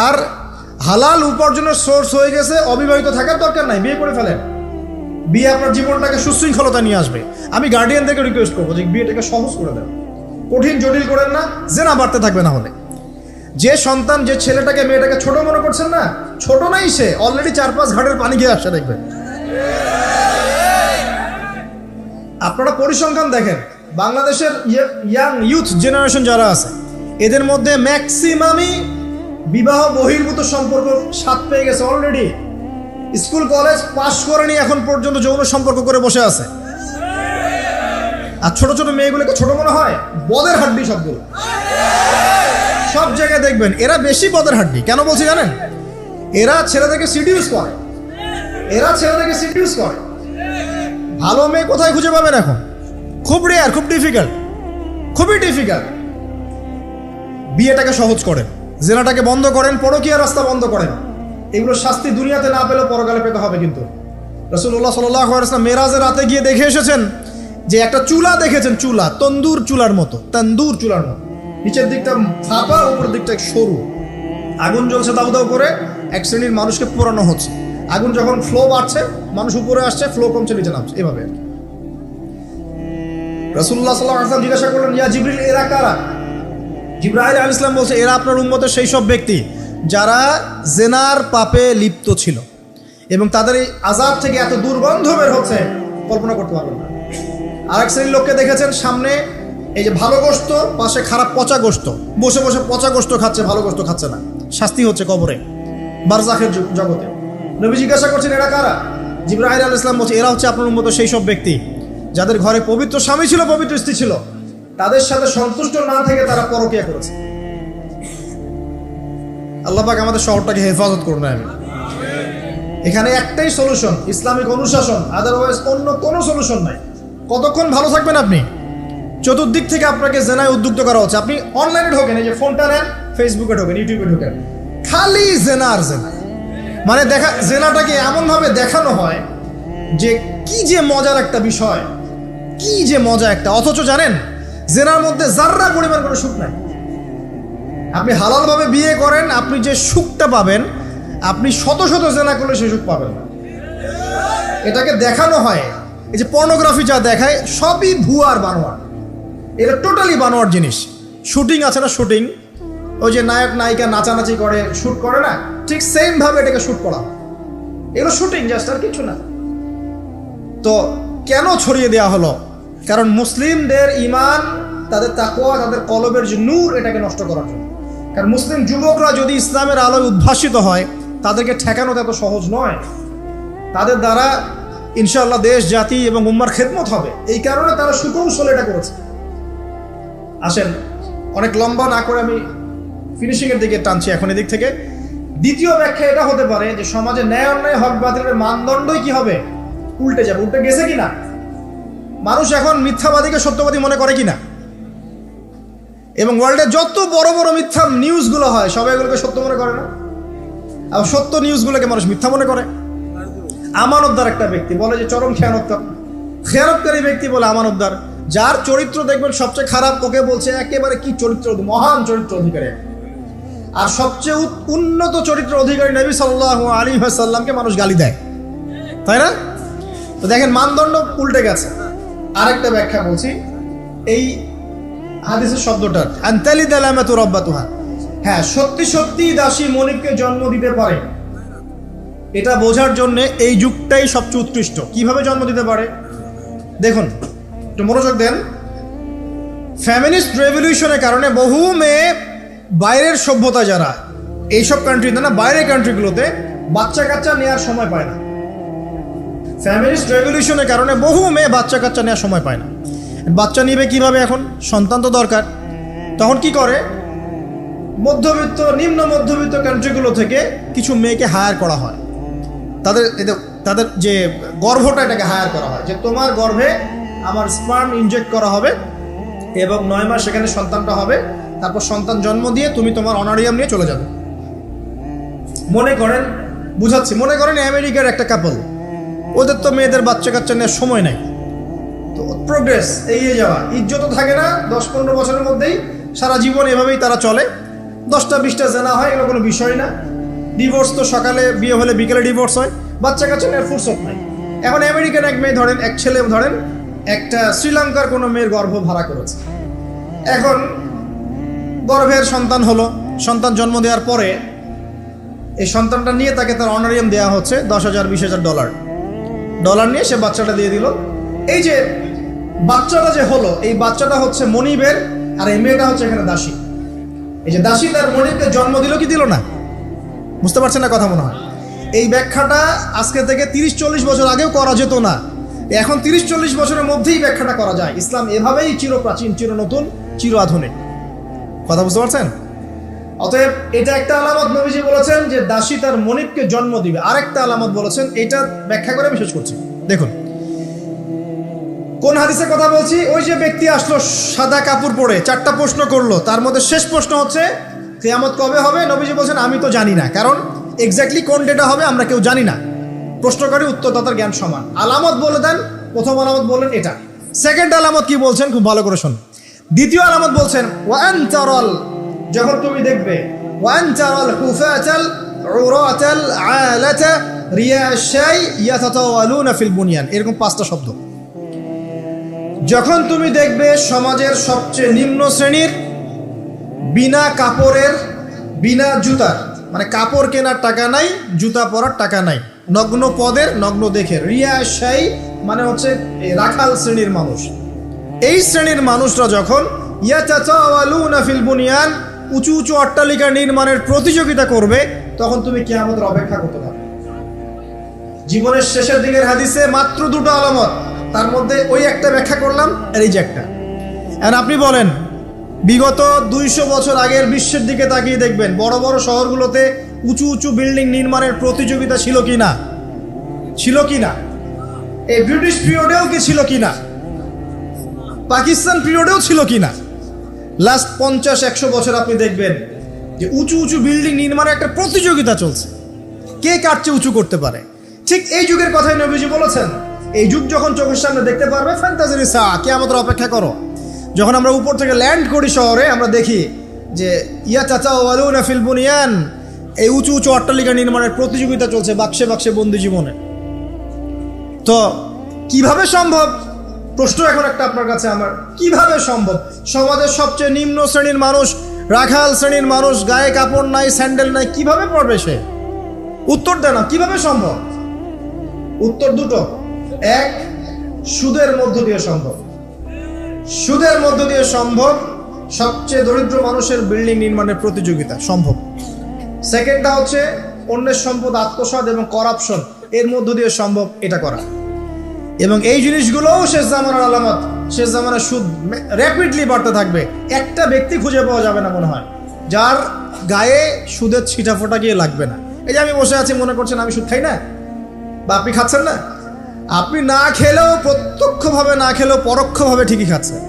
আর হালাল উপার্জনের সোর্স হয়ে গেছে, অবিবাহিত থাকার দরকার নাই, বিয়ে করে ফেলেন। বিয়ে আপনার জীবনটাকে সুশৃঙ্খলতা নিয়ে আসবে। আমি গার্ডিয়ানদেরকে রিকোয়েস্ট করবো যে বিয়েটাকে সহজ করে দেন, কঠিন জটিল করেন না, জেনা বাড়তে থাকবে। না হলে যে সন্তান, যে ছেলেটাকে মেয়েটাকে ছোট মনে করছেন না, ছোট নাই, সে অলরেডি 4-5 ঘাটের পানি খেয়ে আসছে দেখবেন। আপনারা পরিসংখ্যান দেখেন, বাংলাদেশের ইয়াং ইউথ জেনারেশন যারা আছে, এদের মধ্যে ম্যাক্সিমামই বিবাহ বহির্ভূত সম্পর্ক স্বাদ পেয়ে গেছে অলরেডি। স্কুল কলেজ পাশ করেনি, এখন পর্যন্ত যৌন সম্পর্ক করে বসে আছে। আর ছোট ছোট মেয়েগুলোকে ছোট মনে হয়, বদের হাড্ডি সবগুলো। সব জায়গায় দেখবেন এরা বেশি বদের হাড্ডি। কেন বলছি জানেন? এরা ছেলেদেরকে সিডিউস করে, ভালো মেয়ে কোথায় খুঁজে পাবেন এখন? খুব রেয়ার, খুব ডিফিকাল্ট, খুবই ডিফিকাল্ট। বিয়েটাকে সহজ করেন, জেনাটাকে বন্ধ করেন, পরকীয়া রাস্তা বন্ধ করেন। এগুলো শাস্তি দুনিয়াতে না পেলেও পরকালে পেতে হবে। কিন্তু রাসূলুল্লাহ সাল্লাল্লাহু আলাইহি ওয়াসাল্লাম মেরাজের রাতে গিয়ে দেখে এসেছেন যে একটা চুলা দেখেছেন, চুলা তন্দুর চুলার মতো, নিচের দিকটা ফাঁপা, উপরের দিকটা সরু, আগুন জ্বলছে দাউ দাউ করে, এক শ্রেণীর মানুষকে পোড়ানো হচ্ছে। আগুন যখন ফ্লো বাড়ছে, মানুষ উপরে আসছে, ফ্লো কমছে, নিচে নামছে, এভাবে আর কি। রাসূলুল্লাহ সাল্লাল্লাহু আলাইহি ওয়াসাল্লাম জিজ্ঞাসা করলেন, ইয়া জিবরিল, এরা কারা? জিবরাইল আলাইহিস সালাম বলছে, এরা আপনার উম্মতের সেই সব ব্যক্তি যারা জেনার পাপে লিপ্ত ছিল, এবং তাদের এই আযাব থেকে এত দুর্গন্ধ বের হচ্ছে কল্পনা করতে পারবেন না। আরেক শ্রেণীর লোককে দেখেছেন, সামনে এই যে ভালো গোশত, পাশে খারাপ পচা গোশত, বসে বসে পচা গোশত খাচ্ছে, ভালো গোশত খাচ্ছে না। শাস্তি হচ্ছে কবরে, বারজাখের জগতে। নবী জিজ্ঞাসা করছেন, এরা কারা? জিবরাইল আলাইহিস সালাম বলছে, এরা হচ্ছে আপনার উম্মতের সেই সব ব্যক্তি যাদের ঘরে পবিত্র স্বামী ছিল, পবিত্র স্ত্রী ছিল, তাদের সাথে সন্তুষ্ট না থেকে তারা পরকীয়া করেছে। আল্লাহ পাক আমাদের শহরটাকে হেফাজত করুন। আমি এখানে একটাই সলিউশন, ইসলামিক অনুশাসন, আদারওয়াইজ অন্য কোনো সলিউশন নাই। কতক্ষণ ভালো থাকবেন আপনি? চতুর্দিক থেকে আপনাকে জেনায় উদ্যুক্ত করা হচ্ছে। আপনি অনলাইনে ঢোকেন, এই যে ফোনটা নেন, ফেসবুকে ঢোকেন, ইউটিউবে ঢোকেন, খালি জেনা আর জেনা। মানে জেনাটাকে এমনভাবে দেখানো হয় যে কি যে মজার একটা বিষয়, কি যে মজা একটা। অথচ জানেন জেনার মধ্যে যাররা পরিমাণ কোনো সুখ নাই। আপনি হালালভাবে বিয়ে করেন, আপনি যে সুখটা পাবেন, আপনি শত শত জেনা করলে সেই সুখ পাবেন না। এটাকে দেখানো হয়, এই যে পর্নোগ্রাফি যা দেখায় সবই ভুয়ার বানোয়ার, এটা টোটালি বানোয়ার জিনিস। শুটিং আছে না, শুটিং, ওই যে নায়ক নায়িকা নাচানাচি করে, শ্যুট করে না, ঠিক সেম ভাবে এটাকে শ্যুট করা হয়। এগুলো শুটিং, জাস্ট, আর কিছু না। তো কেন ছড়িয়ে দেওয়া হলো? কারণ মুসলিমদের ইমান, তাদের তাকওয়া, তাদের কলবের যে নূর, এটাকে নষ্ট করার জন্য। কারণ মুসলিম যুবকরা যদি ইসলামের আলোয় উদ্ভাসিত হয়, তাদেরকে ঠেকানো এত সহজ নয়। তাদের দ্বারা ইনশাআল্লাহ দেশ, জাতি এবং উম্মার খেদমত হবে। এই কারণে তারা সুকৌশল এটা করেছে। আসেন, অনেক লম্বা না করে আমি ফিনিশিংয়ের দিকে টানছি এখন এদিক থেকে। দ্বিতীয় ব্যাখ্যা এটা হতে পারে যে সমাজে ন্যায় অন্যায়, হক বাতিলের মানদণ্ডই কি হবে? উল্টে যাবে। উল্টে গেছে কিনা? মানুষ এখন মিথ্যাবাদীকে সত্যবাদী মনে করে কিনা? এবং ওয়ার্ল্ডে যত বড় বড় মিথ্যা নিউজগুলো হয়, সবাই এগুলোকে সত্য মনে করে না। আর সত্য নিউজগুলোকে মানুষ মিথ্যা মনে করে। আমানতদার একটা ব্যক্তি বলে যে চরম খেয়ানতকারী ব্যক্তি বলে আমানতদার। যার চরিত্র দেখবেন সবচেয়ে খারাপ, ওকে বলছে একেবারে কি চরিত্র, মহান চরিত্র অধিকারী। আর সবচেয়ে উন্নত চরিত্র অধিকারী নবী সাল্লাল্লাহু আলাইহি ওয়াসাল্লামকে মানুষ গালি দেয়, তাই না? তো দেখেন, মানদণ্ড উল্টে গেছে। আরেকটা ব্যাখ্যা বলছি এই হাদিসের শব্দটার, আনতালি দালামাতু রাব্বাতুহা। হ্যাঁ, সত্যি সত্যি দাসী মনিবকে জন্ম দিতে পারে, এটা বোঝার জন্য এই যুগটাই সবচেয়ে উৎকৃষ্ট। কিভাবে জন্ম দিতে পারে দেখুন, একটু মনোযোগ দেন। ফ্যামিনিস্ট রেভলিউশনের কারণে বহু মেয়ে বাইরের সভ্যতা, যারা এইসব কান্ট্রিতে না, বাইরের কান্ট্রিগুলোতে বাচ্চা কাচ্চা নেওয়ার সময় পায় না। ফ্যামিলিস্ট রেভলিউশনের কারণে বহু মেয়ে বাচ্চা কাচ্চা নেওয়ার সময় পায় না। বাচ্চা নিবে কিভাবে? এখন সন্তান তো দরকার। তখন কি করে? মধ্যবিত্ত, নিম্ন মধ্যবিত্ত কান্ট্রিগুলো থেকে কিছু মেয়েকে হায়ার করা হয়। তাদের যে গর্ভটা, এটাকে হায়ার করা হয়, যে তোমার গর্ভে আমার স্পার্ম ইনজেক্ট করা হবে এবং 9 মাস সেখানে সন্তানটা হবে। তারপর সন্তান জন্ম দিয়ে তুমি তোমার অনারিয়াম নিয়ে চলে যাবে। মনে করেন, বুঝাচ্ছি, মনে করেন আমেরিকার একটা কাপল, ওদের তো মেয়েদের বাচ্চা কাচ্চা নেওয়ার সময় নাই। তো প্রোগ্রেস, এগিয়ে যাওয়া, ইজ্জতও থাকে না। 10-15 বছরের মধ্যেই সারা জীবন এভাবেই তারা চলে। 10টা-20টা জেনা হয়, এগুলো কোনো বিষয় না। ডিভোর্স তো সকালে বিয়ে হলে বিকেলে ডিভোর্স হয়। বাচ্চা কাচ্চা নেওয়ার ফুরসত নাই। এখন আমেরিকান এক মেয়ে ধরেন, এক ছেলে ধরেন, একটা শ্রীলঙ্কার কোনো মেয়ের গর্ভ ভাড়া করেছে। এখন গর্ভের সন্তান হলো। সন্তান জন্ম দেওয়ার পরে এই সন্তানটা নিয়ে তাকে তার অনারিয়াম দেওয়া হচ্ছে $10,000-20,000 ডলার নিয়ে সে বাচ্চাটা দিয়ে দিল। এই যে বাচ্চাটা যে হলো, এই বাচ্চাটা হচ্ছে মনিবের, আর এই মেয়েটা হচ্ছে এখানে দাসী। এই যে দাসী তার মনিবকে জন্ম দিল কি দিল না? বুঝতে পারছেন না কথা মনে হয়? এই ব্যাখ্যাটা আজকে থেকে 30-40 বছর আগেও করা যেত না। এখন 30-40 বছরের মধ্যেই ব্যাখ্যাটা করা যায়। ইসলাম এভাবেই চিরপ্রাচীন, চির নতুন, চির আধুনিক। কথা বুঝতে পারছেন? অতএব এটা একটা আলামত, নবীজি বলেছেন যে দাসী তার মনিবকে জন্ম দিবে। আরেকটা আলামত বলেছেন, এটা ব্যাখ্যা করে আমি শেষ করছি। দেখুন কোন হাদিসের কথা বলছি। ওই যে ব্যক্তি আসলো সাদা কাপড় পরে, 4টা প্রশ্ন করলো, তার মধ্যে শেষ প্রশ্ন হচ্ছে কিয়ামত কবে হবে? নবীজি বলছেন আমি তো জানি না, কারণ এক্স্যাক্টলি কোন ডেটা হবে আমরা কেউ জানি না। প্রশ্নকারী উত্তরদাতার জ্ঞান সমান। আলামত বলে দেন। প্রথম আলামত বললেন এটা। সেকেন্ড আলামত কি বলছেন? খুব ভালো করে শোন। দ্বিতীয় আলামত বলছেন, ওয়ান তারাল, যখন তুমি দেখবে, ওয়ান তারাল হুফাতাল উরাতাল আলাতা রিয়াশাই ইয়াতাতাওয়ালুনা ফিল বুনিয়ান। এরকম 5টা শব্দ। যখন তুমি দেখবে সমাজের সবচেয়ে নিম্ন শ্রেণীর, বিনা কাপড়ের, বিনা জুতার, মানে কাপড় কেনার টাকা নাই, জুতা পরার টাকা নাই, নগ্ন পদের, নগ্ন দেখে, রিয়াশাই মানে হচ্ছে রাখাল শ্রেণীর মানুষ। এই শ্রেণীর মানুষরা যখন ইয়াতাতাওয়ালুনা ফিল বুনিয়ান, উঁচু উঁচু অট্টালিকা নির্মাণের প্রতিযোগিতা করবে, তখন তুমি কিয়ামতের অপেক্ষা করতে পারবে। জীবনের শেষের দিকের হাদিসে মাত্র 2টো আলামত, তার মধ্যে ওই একটা ব্যাখ্যা করলাম, আর এই যে একটা। এখন আপনি বলেন, বিগত 200 বছর আগের বিশ্বের দিকে তাকিয়ে দেখবেন, বড় বড় শহরগুলোতে উঁচু উঁচু বিল্ডিং নির্মাণের প্রতিযোগিতা ছিল কি না? ছিল কি না? এই ব্রিটিশ পিরিয়ডেও কি ছিল কি না? পাকিস্তান পিরিয়ডেও ছিল কি না? লাস্ট 50-100 বছর আপনি দেখবেন যে উঁচু উঁচু বিল্ডিং নির্মাণের একটা প্রতিযোগিতা চলছে, কে কার চেয়ে উঁচু করতে পারে। ঠিক এই যুগের কথাই নবীজি বলেছেন, এই যুগ যখন চোখের সামনে দেখতে পারবে, ফ্যান্টাসির সা, কিয়ামতের অপেক্ষা করো। যখন আমরা উপর থেকে ল্যান্ড করি শহরে, আমরা দেখি যে ইয়াতাতাওয়ালুনা ফিল বুনিয়ান, এই উঁচু উঁচু অট্টালিকা নির্মাণের প্রতিযোগিতা চলছে বাক্সে বাক্সে বন্দি জীবনে। তো কিভাবে সম্ভব? প্রশ্ন এখন একটা আপনার কাছে আমার, কিভাবে সম্ভব? সমাজের সবচেয়ে নিম্ন শ্রেণীর মানুষ, রাখাল শ্রেণীর মানুষ, গায়ে কাপড় নাই, স্যান্ডেল নাই, কিভাবে পড়বে সে? উত্তর দেয় না। কিভাবে সম্ভব? উত্তর দুটো। এক, সুদের মধ্য দিয়ে সম্ভব। সুদের মধ্য দিয়ে সম্ভব সবচেয়ে দরিদ্র মানুষের বিল্ডিং নির্মাণের প্রতিযোগিতা সম্ভব। সেকেন্ডটা হচ্ছে অন্যের সম্পদ আত্মসাৎ এবং করাপশন, এর মধ্য দিয়ে সম্ভব এটা করা। এবং এই জিনিসগুলোও শেষ জামানার আলামত। শেষ জামানার সুদ র্যাপিডলি বাড়তে থাকবে। একটা ব্যক্তি খুঁজে পাওয়া যাবে না মনে হয় যার গায়ে সুদের ছিটাফোঁটা গিয়ে লাগবে না। এই যে আমি বসে আছি, মনে করছেন আমি সুদ খাই না, বা আপনি খাচ্ছেন না? আপনি না খেলেও, প্রত্যক্ষভাবে না খেলেও পরোক্ষভাবে ঠিকই খাচ্ছেন।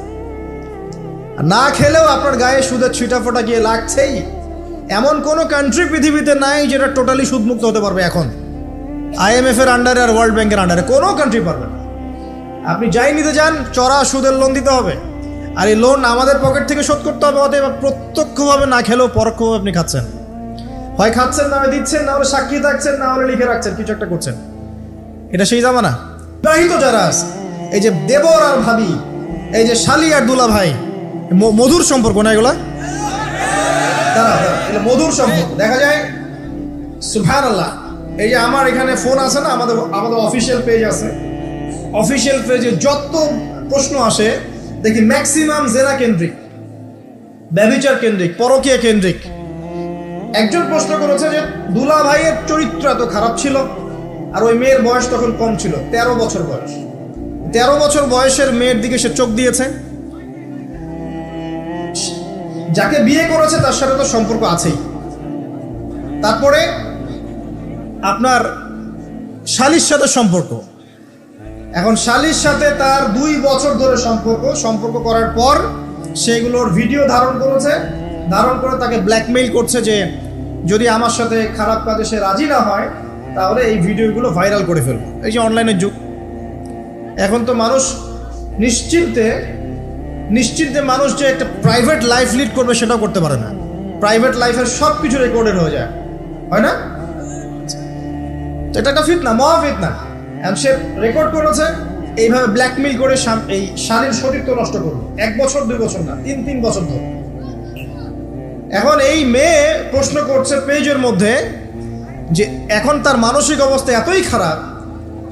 আর না খেলেও আপনার গায়ে সুদের ছিটাফোঁটা গিয়ে লাগছেই। এমন কোনো কান্ট্রি পৃথিবীতে নাই যেটা টোটালি সুদমুক্ত হতে পারবে এখন। IMF এর আন্ডারে আর ওয়ার্ল্ড ব্যাংকের আন্ডারে কোনো কান্ট্রি পারবে না। আপনি যাই নিতে যান, চড়া সুদের লোন দিতে হবে, আর এই লোন আমাদের পকেট থেকে শোধ করতে হবে। অতএব প্রত্যক্ষভাবে না খেলেও পরোক্ষভাবে আপনি খাচ্ছেন। হয় খাচ্ছেন, না হয় দিচ্ছেন, না হলে সাক্ষী থাকছেন, না হলে লিখে রাখছেন, কিছু একটা করছেন। এটা সেই জামানা। বিবাহিত যারা আছে, এই যে দেবর আর ভাবি, এই যে শালি আর দুলা ভাই, মধুর সম্পর্ক না এগুলা? মধুর সম্পর্ক দেখা যায়। সুবহানাল্লাহ। এই যে আমার এখানে ফোন আছে না, আমাদের অফিসিয়াল পেজ আছে, অফিসিয়াল পেজে যত প্রশ্ন আসে দেখি ম্যাক্সিমাম জেনা কেন্দ্রিক, ব্যভিচার কেন্দ্রিক, পরকীয়া কেন্দ্রিক। একজন প্রশ্ন করেছে যে দুলা ভাইয়ের চরিত্র এত খারাপ ছিল, আর ওই মেয়ের বয়স তখন কম ছিল, 13 বছর বয়স। 13 বছর বয়সের মেয়ের দিকে সে চোখ দিয়েছে। যাকে বিয়ে করেছে তার সাথে তো সম্পর্ক আছেই। তারপরে আপনার শালির সাথে সম্পর্ক। এখন শালির সাথে তার 2 বছর ধরে সম্পর্ক করার পর সেগুলোর ভিডিও ধারণ করেছে। ধারণ করে তাকে ব্ল্যাকমেইল করছে যে যদি আমার সাথে খারাপ কাজে সে রাজি না হয় তাহলে এই ভিডিওগুলো ভাইরাল করে ফেলবে। এই যে অনলাইনের যুগ, এখন তো মানুষ নিশ্চিন্তে মানুষ যে একটা প্রাইভেট লাইফ লিড করবে সেটাও করতে পারে না। প্রাইভেট লাইফের সব কিছু রেকর্ডেড হয়ে যায়, হয় না? এটা একটা ফিতনা, মহা ফিতনা। সে রেকর্ড করেছে, এইভাবে ব্ল্যাকমেইল করে এই শালীর সতীত্ব নষ্ট করবে। 1 বছর 2 বছর না, 3 বছর ধরে। এখন এই মেয়ে প্রশ্ন করছে পেজের মধ্যে যে এখন তার মানসিক অবস্থা এতই খারাপ,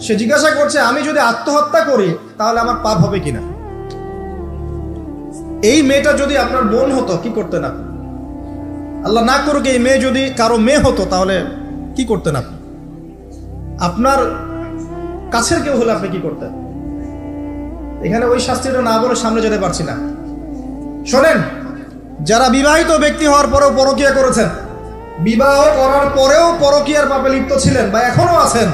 সে জিজ্ঞাসা করছে আমি যদি আত্মহত্যা করি তাহলে আমার পাপ হবে কিনা। এই মেয়েটা যদি আপনার বোন হতো কি করতেন আপনি? আল্লাহ না করুক এই মেয়ে যদি কারো মেয়ে হতো তাহলে কি করতেন আপনি? আপনার কাছের কেউ হলে আপনি কি করতেন? এখানে ওই শাস্তিটা না বলে সামনে যেতে পারছি না। শোনেন, যারা বিবাহিত ব্যক্তি হওয়ার পরেও পরকীয়া করেছেন, বিবাহ করার পরেও পরকীয়ার পাপে লিপ্ত ছিলেন বা এখনো আছেন,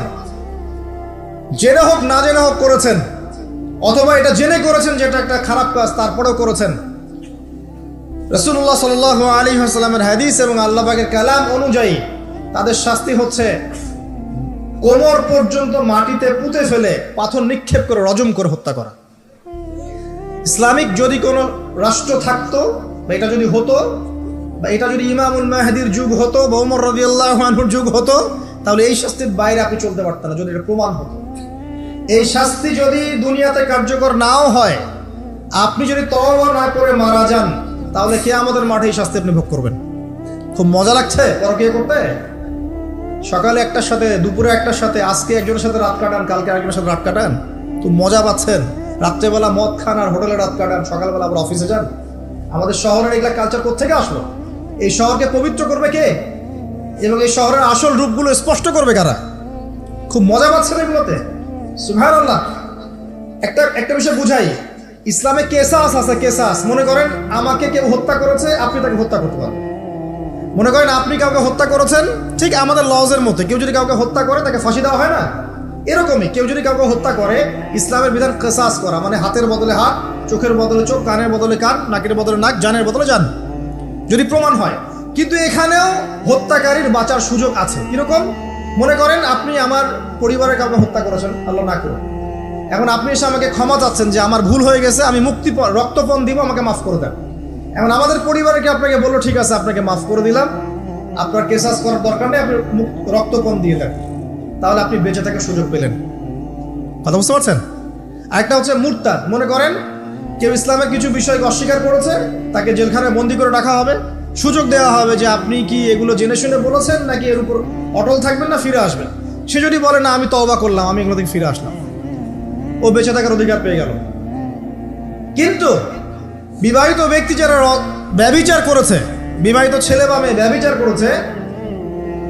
জেনে হোক না জেনে হোক করেছেন, অথবা এটা জেনে করেছেন যেটা একটা খারাপ কাজ তারপরেও করেছেন, রাসূলুল্লাহ সাল্লাল্লাহু আলাইহি ওয়াসাল্লামের হাদিস এবং আল্লাহ পাকের কালাম অনুযায়ী তাদের শাস্তি হচ্ছে কোমর পর্যন্ত মাটিতে পুঁতে ফেলে পাথর নিক্ষেপ করে রজম করে হত্যা করা। ইসলামিক যদি কোনো রাষ্ট্র থাকতো বা এটা যদি হতো, বা এটা যদি ইমামুল মাহদির যুগ হতো বা ওমর রাদিয়াল্লাহু আনহুর যুগ হতো, তাহলে এই শাস্তির বাইরে আপনি চলতে পারতেন না যদি এটা প্রমাণ হতো। এই শাস্তি যদি দুনিয়াতে কার্যকর নাও হয়, আপনি যদি তওবা না করে মারা যান তাহলে কিয়ামতের মাঠে এই শাস্তি আপনি ভোগ করবেন। খুব মজা লাগছে পরকীয়া করতে। সকালে একটার সাথে, দুপুরে একটার সাথে, আজকে একজনের সাথে রাত কাটান, কালকে আরেকজনের সাথে রাত কাটান, খুব মজা পাচ্ছেন। রাত্রেবেলা মদ খান আর হোটেলে রাত কাটান, সকালবেলা আবার অফিসে যান। আমাদের শহরের এগুলা কালচার কোত্থেকে আসলো? এই শহরকে পবিত্র করবে কে এবং এই শহরের আসল রূপগুলো স্পষ্ট করবে কারা? খুব মজা পাচ্ছেন এগুলোতে। সুবহানাল্লাহ। একটা বিষয় বুঝাই, ইসলামে কেসাস আছে, কেসাস। মনে করেন আমাকে কেউ হত্যা করেছে, আপনি তাকে হত্যা করতে পারেন। মনে করেন আপনি কাউকে হত্যা করেছেন, ঠিক আমাদের লজের মধ্যে কেউ যদি কাউকে হত্যা করে তাকে ফাঁসি দেওয়া হয় না, এরকমই কেউ যদি কাউকে হত্যা করে ইসলামের বিধান কেসাস করা, মানে হাতের বদলে হাত, চোখের বদলে চোখ, কানের বদলে কান, নাকের বদলে নাক, জানের বদলে জান, যদি প্রমাণ হয়। কিন্তু এখানেও হত্যাকারীর বাঁচার সুযোগ আছে। কিরকম? মনে করেন আপনি আমার পরিবারের কাউকে হত্যা করেছেন, আল্লাহ না করুন, এখন আপনি এসে আমাকে ক্ষমা চাচ্ছেন যে আমার ভুল হয়ে গেছে, আমি রক্তপণ দিব, আমাকে মাফ করে দেন। এখন আমাদের পরিবারে কি আপনাকে বললো ঠিক আছে আপনাকে মাফ করে দিলাম, আপনার কেসাস করার দরকার নেই, আপনি রক্তপণ দিয়ে দেন, তাহলে আপনি বেঁচে থাকার সুযোগ পেলেন। কথা বুঝতে পারছেন? আরেকটা হচ্ছে মুরতাদ। মনে করেন কেউ ইসলামের কিছু বিষয়কে অস্বীকার করেছে, তাকে জেলখানায় বন্দি করে রাখা হবে, সুযোগ দেওয়া হবে যে আপনি কি এগুলো জেনে শুনে বলেছেন নাকি এর উপর অটল থাকবেন না ফিরে আসবেন। সে যদি বলে না আমি তওবা করলাম, আমি এগুলো থেকে ফিরে আসলাম, ও বেঁচে থাকার অধিকার পেয়ে গেল। কিন্তু বিবাহিত ব্যক্তি যারা ব্যভিচার করেছে, বিবাহিত ছেলে বা মেয়ে ব্যভিচার করেছে,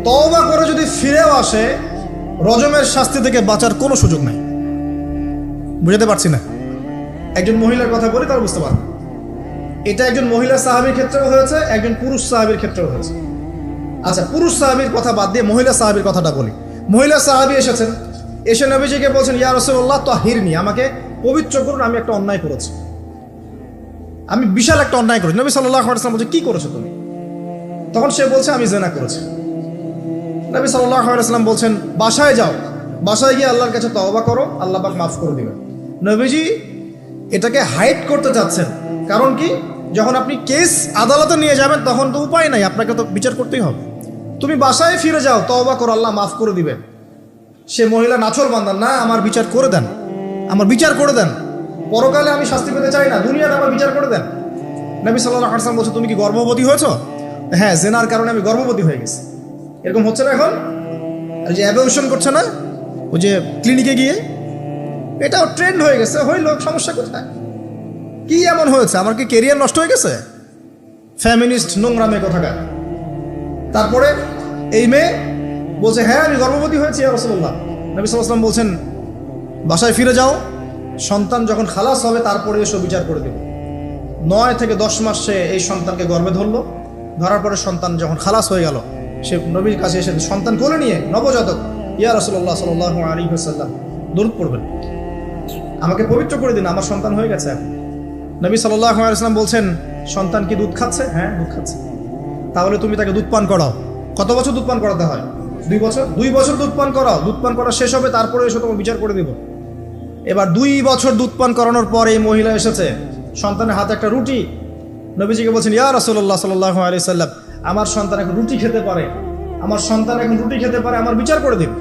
তওবা করে যদি ফিরেও আসে, রজমের শাস্তি থেকে বাঁচার কোনো সুযোগ নাই। বুঝতে পারছি না? একজন মহিলার কথা বলি তার বুঝতে পারবেন। এটা একজন মহিলা সাহাবীর ক্ষেত্রেও হয়েছে, একজন পুরুষ সাহাবীর ক্ষেত্রেও হয়েছে। আচ্ছা, পুরুষ সাহাবীর কথা বাদ দিয়ে মহিলা সাহাবীর কথাটা বলি। মহিলা সাহাবী এসেছেন, এসে নবীজিকে বলছেন ইয়া রাসূলুল্লাহ তাহিরনি, আমাকে পবিত্র করুন, আমি একটা অন্যায় করেছি, আমি বিশাল একটা অন্যায় করেছি। নবী সাল্লাল্লাহু আলাইহি ওয়াসাল্লাম বলছে কি করেছো তুমি? তখন সে বলছে আমি জিনা করেছি। নবী সাল্লাল্লাহু আলাইহি ওয়াসাল্লাম বলছেন বাসায় যাও, বাসায় গিয়ে আল্লাহর কাছে তওবা করো, আল্লাহ পাক মাফ করে দিবেন। নবীজি এটাকে হাইড করতে চাচ্ছেন, কারণ কি যখন আপনি কেস আদালতে নিয়ে যাবেন তখন তো উপায় নাই, আপনাকে তো বিচার করতেই হবে। তুমি বাসায় ফিরে যাও, তওবা করো, আল্লাহ মাফ করে দিবেন। সে মহিলা নাছর বান্দান, না আমার বিচার করে দেন, আমার বিচার করে দেন, পরকালে আমি শাস্তি পেতে চাই না, দুনিয়াতে আমার বিচার করে দেন। নবী সাল্লাল্লাহু আলাইহি ওয়াসাল্লাম বলছে তুমি কি গর্ভবতী হয়েছো? হ্যাঁ, জেনার কারণে আমি গর্ভবতী হয়ে গেছি। এরকম হচ্ছে না এখন? আর যে অ্যাবর্শন করছে না ওই যে ক্লিনিকে গিয়ে, এটাও ট্রেন্ড হয়ে গেছে, হইল, সমস্যা কোথায়? কি এমন হয়েছে? আমার কি কেরিয়ার নষ্ট হয়ে গেছে? ফ্যামিনিস্ট নোংরা মেয়ে কোথাকার। তারপরে এই মেয়ে বলছে হ্যাঁ আমি গর্ভবতী হয়েছি ইয়া রাসূলুল্লাহ। নবী সাল্লাল্লাহু আলাইহি ওয়াসাল্লাম বলছেন বাসায় ফিরে যাও, সন্তান যখন খালাস হবে তারপরে এসব বিচার করে দেবে। 9 থেকে 10 মাস সে এই সন্তানকে গর্ভে ধরলো, ধরার পরে সন্তান যখন খালাস হয়ে গেল, সে নবীর কাছে এসে সন্তান কোলে নিয়ে নবজাতক ইয়া রাসূলুল্লাহ সাল্লাল্লাহু আলাইহি ওয়াসাল্লাম দরুদ পড়বেন, আমাকে পবিত্র করে দিন, আমার সন্তান হয়ে গেছে। নবী সাল্লাল্লাহু আলাইহি ওয়াসাল্লাম বলছেন সন্তান কি দুধ খাচ্ছে? হ্যাঁ দুধ খাচ্ছে। তাহলে তুমি তাকে দুধ পান করাও। কত বছর দুধ পান করাতে হয়? 2 বছর। 2 বছর দুধ পান করাও, দুধ পান করা শেষ হবে তারপরে এসে তোমার বিচার করে দেব। এবার 2 বছর দুধ পান করানোর পর এই মহিলা এসেছে, সন্তানের হাতে একটা রুটি, নবীজিকে বলছেন ইয়া রাসূলুল্লাহ সাল্লাল্লাহু আলাইহি ওয়াসাল্লাম আমার সন্তান এখন রুটি খেতে পারে, আমার সন্তান এখন রুটি খেতে পারে, আমার বিচার করে দিন।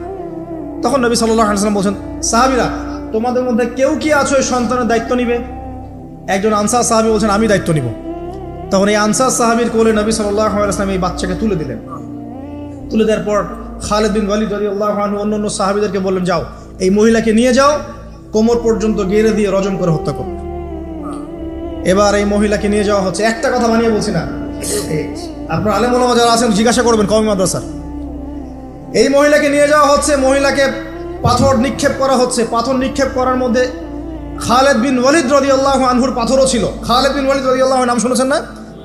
তখন নবী সাল্লাল্লাহু আলাইহি ওয়াসাল্লাম বলছেন সাহাবীরা তোমাদের মধ্যে কেউ কি আছো এই সন্তানের দায়িত্ব নিবে? একজন আনসার সাহাবী বলছেন আমি দায়িত্ব নিব। তখন এই আনসার সাহাবীর কোলে নবী সাল্লাল্লাহু আলাইহি ওয়াসাল্লাম এই বাচ্চাকে তুলে দিলেন। তুলে দেওয়ার পর খালিদ বিন ওয়ালিদ রাদিয়াল্লাহু আনহু অন্যান্য সাহাবীদেরকে বললেন যাও এই মহিলাকে নিয়ে যাও, কোমর পর্যন্ত গেড়ে দিয়ে রজম করে হত্যা করো। এবার এই মহিলাকে নিয়ে যাওয়া হচ্ছে, একটা কথা বানিয়ে বলছি না, আপনার আলেম ওলামা যারা আছেন জিজ্ঞাসা করবেন কওমি মাদ্রাসার। এই মহিলাকে নিয়ে যাওয়া হচ্ছে, মহিলাকে পাথর নিক্ষেপ করা হচ্ছে। পাথর নিক্ষেপ করার মধ্যে খালিদ বিন ওয়ালিদ রাদিয়াল্লাহু আনহুর পাথরও ছিল। খালিদ বিন ওয়ালিদ রাদিয়াল্লাহু আনহু নাম শুনেছেন না?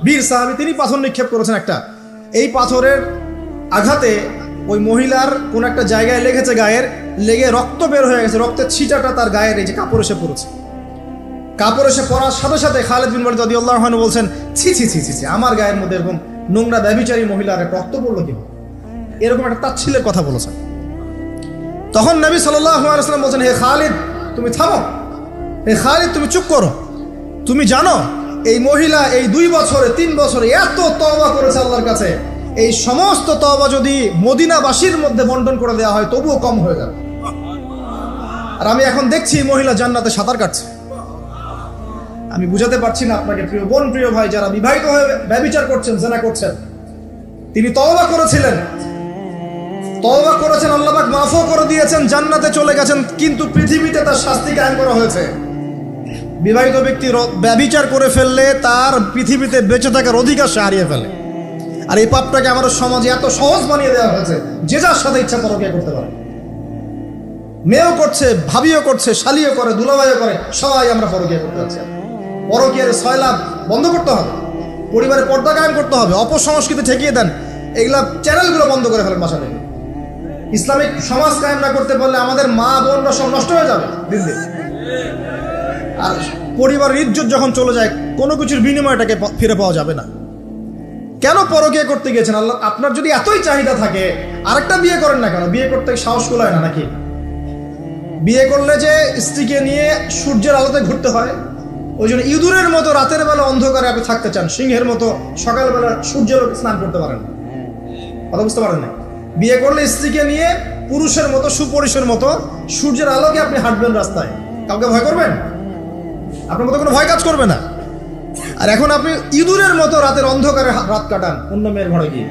বীর সাহাবী, তিনি পাথর নিক্ষেপ করেছেন একটা। এই পাথরের আঘাতে ওই মহিলার কোন একটা জায়গায় লেগেছে, গায়ের লেগে রক্ত বের হয়ে গেছে, রক্তের ছিটাটা তার গায়ের এই যে কাপড় এসে পড়েছে। কাপড় এসে পড়ার সাথে সাথে খালিদ বিন ওয়ালিদ রাদিয়াল্লাহু আনহু বলছেন ছি ছি ছি ছি, আমার গায়ের মধ্যে এরকম নোংরা ব্যভিচারী মহিলার রক্ত পড়লো কিভাবে? এরকম একটা তাচ্ছিল্যের কথা বলেছেন। তখন নবী সাল্লাল্লাহু আলাইহি ওয়াসাল্লাম বলছেন হে খালিদ তুমি থামো, হে খালিদ তুমি চুপ করো, তুমি জানো এই মহিলা এই 2 বছরে 3 বছরে এত তওবা করেছে আল্লাহর কাছে, এই সমস্ত তওবা যদি মদিনাবাসীর মধ্যে বন্টন করে দেওয়া হয় তবুও কম হয়ে যাবে। আর আমি এখন দেখছি মহিলা জান্নাতে সাঁতার কাটছে। আমি বুঝাতে পারছি না আপনাকে প্রিয় বোন, প্রিয় ভাই, যারা বিবাহিত হয়ে ব্যভিচার করছেন, জিনা করছেন, তিনি তওবা করেছিলেন, তওবা করেছেন, আল্লাহ পাক মাফও করে দিয়েছেন, জান্নাতে চলে গেছেন, কিন্তু পৃথিবীতে তার শাস্তি কায়েম করা হয়েছে। বিবাহিত ব্যক্তি ব্যভিচার করে ফেললে তার পৃথিবীতে বেঁচে থাকার অধিকার সে হারিয়ে ফেলে। আর এই পাপটাকে আমাদের সমাজে এত সহজ বানিয়ে দেওয়া হয়েছে, যে যার সাথে ইচ্ছা পরকীয়া করতে পারে। মেয়েও করছে, ভাবিও করছে, শালিও করে, দুলাভাইও করে, সবাই আমরা পরকীয়া করতে যাচ্ছি। পরকীয়ার সয়লাভ বন্ধ করতে হবে, পরিবারে পর্দা কায়েম করতে হবে, অপসংস্কৃতি ঠেকিয়ে দেন, এগুলা চ্যানেলগুলো বন্ধ করে ফেলেন বাসা থেকে। ইসলামিক সমাজ কায়েম না করতে পারলে আমাদের মা বোনরা সব নষ্ট হয়ে যাবে দিন দিন। আর পরিবারের ইজ্জত যখন চলে যায় কোনো কিছুর বিনিময়টাকে ফিরে পাওয়া যাবে না। কেন পরকীয়া করতে গেছেন? আল্লাহ আপনার যদি এতই চাহিদা থাকে আরেকটা বিয়ে করেন না কেন? বিয়ে করতে সাহস কুলায় না নাকি? বিয়ে করলে যে স্ত্রীকে নিয়ে সূর্যের আলোতে ঘুরতে হয়, ওই জন্য ইঁদুরের মতো রাতের বেলা অন্ধকারে আপনি থাকতে চান, সিংহের মতো সকালবেলা সূর্যের আলোতে স্নান করতে পারেন না। কথা বুঝতে পারেন না? বিয়ে করলে স্ত্রীকে নিয়ে পুরুষের মতো, সুপুরুষের মতো সূর্যের আলোকে আপনি হাঁটবেন রাস্তায়, কাউকে ভয় করবেন? আপনার মতো কোনো ভয় কাজ করবে না। আর এখন আপনি ইঁদুরের মতো রাতের অন্ধকারে রাত কাটান অন্য মেয়ের ঘরে গিয়ে।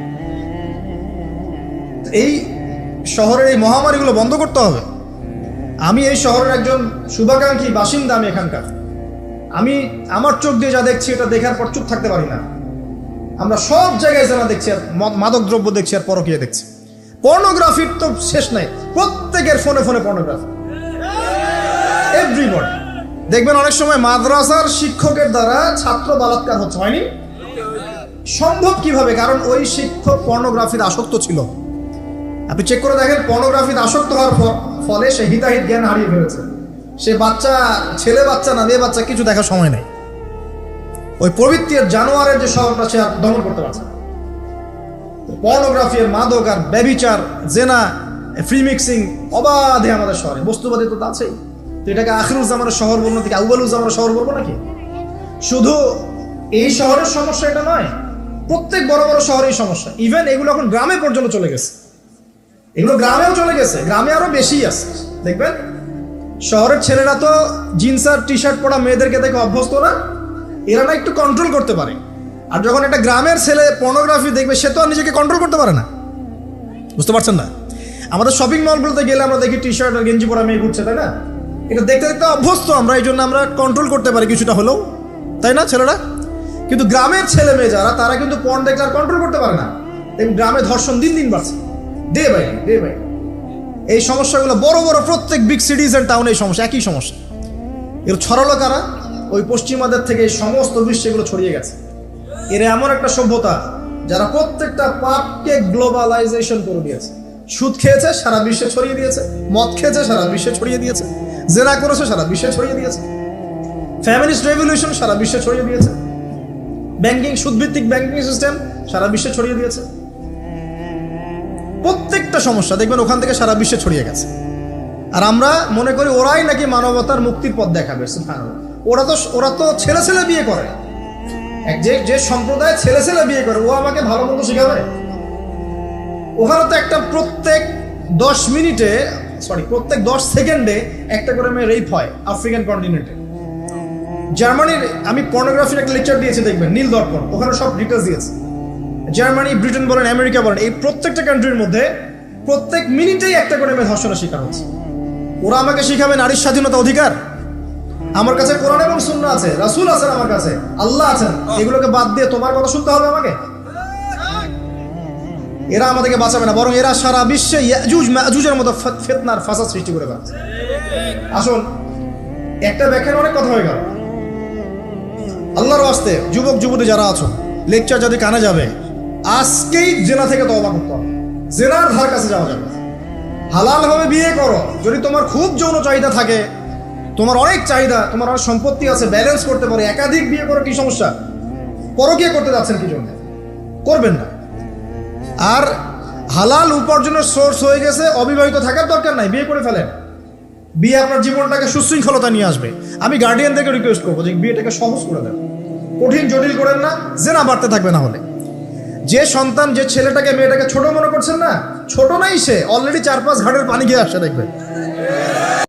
এই শহরের এই মহামারীগুলো বন্ধ করতে হবে। আমি এই শহরের একজন শুভাকাঙ্ক্ষী বাসিন্দা, আমি এখানকার। আমি আমার চোখ দিয়ে যা দেখছি এটা দেখার পর চুপ থাকতে পারি না। আমরা সব জায়গায় জানা দেখছি, আর মাদক দ্রব্য দেখছি, আর পরকীয়া দেখছি। পর্নোগ্রাফির তো শেষ নাই, প্রত্যেকের ফোনে ফোনে পর্নোগ্রাফি, এভরিবডি। দেখবেন অনেক সময় মাদ্রাসার শিক্ষকের দ্বারা ছাত্র বালাৎকার হচ্ছে, হয়নি? সম্ভব কিভাবে? কারণ ওই শিক্ষক পর্নোগ্রাফির আসক্ত ছিল। আপনি চেক করে দেখেন, পর্নোগ্রাফির আসক্ত হওয়ার ফলে সে হিতাহিত জ্ঞান হারিয়ে ফেলেছে। সে বাচ্চা, ছেলে বাচ্চা না মেয়ে বাচ্চা, কিছু দেখার সময় নেই। ওই পবিত্রের জানোয়ারের যে স্বভাবটা সে আর দমন করতে পারছে না। পর্নোগ্রাফি, মাদক, আর ব্যভিচার, জেনা, ফ্রি মিক্সিং অবাধে আমাদের শহরে। বস্তুবাদী তো আছেই। তো এটাকে আখিরুজ্জামানের শহর বলবো নাকি আউয়ালুজ্জামানের শহর বলবো নাকি? শুধু এই শহরের সমস্যা এটা নয়, প্রত্যেক বড় বড় শহরেই সমস্যা। ইভেন এগুলো এখন গ্রামে পর্যন্ত চলে গেছে। এগুলো গ্রামেও চলে গেছে, গ্রামে আরো বেশি আছে। দেখবেন শহরের ছেলেরা তো জিন্স আর টি শার্ট পরা মেয়েদেরকে দেখে অভ্যস্ত না, এরা না একটু কন্ট্রোল করতে পারে। আর যখন একটা গ্রামের ছেলে পর্নোগ্রাফি দেখবে, সে তো আর নিজেকে কন্ট্রোল করতে পারে না। বুঝতে পারছেন না? আমাদের শপিং মলগুলোতে গেলে আমরা দেখি টি শার্ট আর গেঞ্জি পরা মেয়ে ঘুরছে, তাই না? এটা দেখতে দেখতে অভ্যস্ত আমরা, এই জন্য আমরা কন্ট্রোল করতে পারি কিছুটা হলেও, তাই না ছেলেরা? কিন্তু গ্রামের ছেলে মেয়ে যারা, তারা কিন্তু পর্ন দেখলে আর কন্ট্রোল করতে পারে না। দেখুন গ্রামে ধর্ষণ দিন দিন বাড়ছে, ডে বাই ডে বাই। এই সমস্যাগুলো বড় বড় প্রত্যেক বিগ সিটিজ এন্ড টাউনে এই সমস্যা, একই সমস্যা। এর ছড়ালো কারা? ওই পশ্চিমাদের থেকে এই সমস্ত বিশ্বে এগুলো ছড়িয়ে গেছে। এর এমন একটা সভ্যতা যারা প্রত্যেকটা পাপকে গ্লোবালাইজেশন করে দিয়েছে। সুদ খেয়েছে, সারা বিশ্বে ছড়িয়ে দিয়েছে। মদ খেয়েছে, সারা বিশ্বে ছড়িয়ে দিয়েছে। জেনা করেছে, সারা বিশ্বে ছড়িয়ে দিয়েছে। ফ্যামিলিস্ট রেভলিউশন সারা বিশ্বে ছড়িয়ে দিয়েছে। ব্যাংকিং, সুদভিত্তিক ব্যাংকিং সিস্টেম সারা বিশ্বে ছড়িয়ে দিয়েছে। প্রত্যেকটা সমস্যা দেখবেন ওখান থেকে সারা বিশ্বে ছড়িয়ে গেছে। আর আমরা মনে করি ওরাই নাকি মানবতার মুক্তির পথ দেখাবে। ওরা তো ছেলে ছেলে বিয়ে করে। যে সম্প্রদায় ছেলে ছেলে বিয়ে করে, ও আমাকে ভালো মন্দ শিখাবে? ওখানে তো একটা প্রত্যেক 10 সেকেন্ডে একটা করে মেয়ে রেপ হয় আফ্রিকান কন্টিনেন্টে। জার্মানির, আমি পর্নোগ্রাফির একটা লেকচার দিয়েছি, দেখবেন নীল দর্পণ, ওখানে সব ডিটেলস দিয়েছে। জার্মানি, ব্রিটেন বলেন, আমেরিকা বলেন, এই প্রত্যেকটা কান্ট্রির মধ্যে প্রত্যেক মিনিটেই একটা করে মেয়ে ধর্ষণের শিকার হচ্ছে। ওরা আমাকে শিখাবে নারীর স্বাধীনতা অধিকার? আমার কাছে কোরআন এবং সুন্নাহ আছে, রাসূল আছেন, আমার কাছে আল্লাহ আছেন। এগুলোকে বাদ দিয়ে তোমার কথা শুনতে হবে আমাকে? এরা আমাদেরকে বাঁচাবে না, বরং এরা সারা বিশ্বে ইয়াজুজ মাজুজের মতো ফিতনার ফাসাদ সৃষ্টি করে বেড়াচ্ছে। আসুন, একটা ব্যাখ্যার অনেক কথা হয়ে গেল। আল্লাহর ওয়াস্তে যুবক যুবতী যারা আছো, লেকচার যদি কানে যাবে, আজকেই জেনা থেকে তওবা করতে হবে। জেনার ধার কাছে যাওয়া যাবে। হালাল ভাবে বিয়ে করো। যদি তোমার খুব যৌন চাহিদা থাকে, তোমার অনেক চাহিদা, তোমার অনেক সম্পত্তি আছে, ব্যালেন্স করতে পারো, একাধিক বিয়ে করো, কি সমস্যা? পরকীয়া করতে যাচ্ছেন কি জন্য? করবেন না। আর হালাল উপার্জনের সোর্স হয়ে গেছে, অবিবাহিত থাকার দরকার নাই, বিয়ে করে ফেলেন। বিয়ে আপনার জীবনটাকে সুশৃঙ্খলতা নিয়ে আসবে। আমি গার্ডিয়ানদেরকে রিকোয়েস্ট করবো যে বিয়েটাকে সহজ করে দেন, কঠিন জটিল করেন না, জেনা বাড়তে থাকবে। না হলে যে সন্তান, যে ছেলেটাকে মেয়েটাকে ছোট মনে করছেন না, ছোট নাই, সে অলরেডি 4-5 ঘাটের পানি খেয়ে আসছে, দেখবে।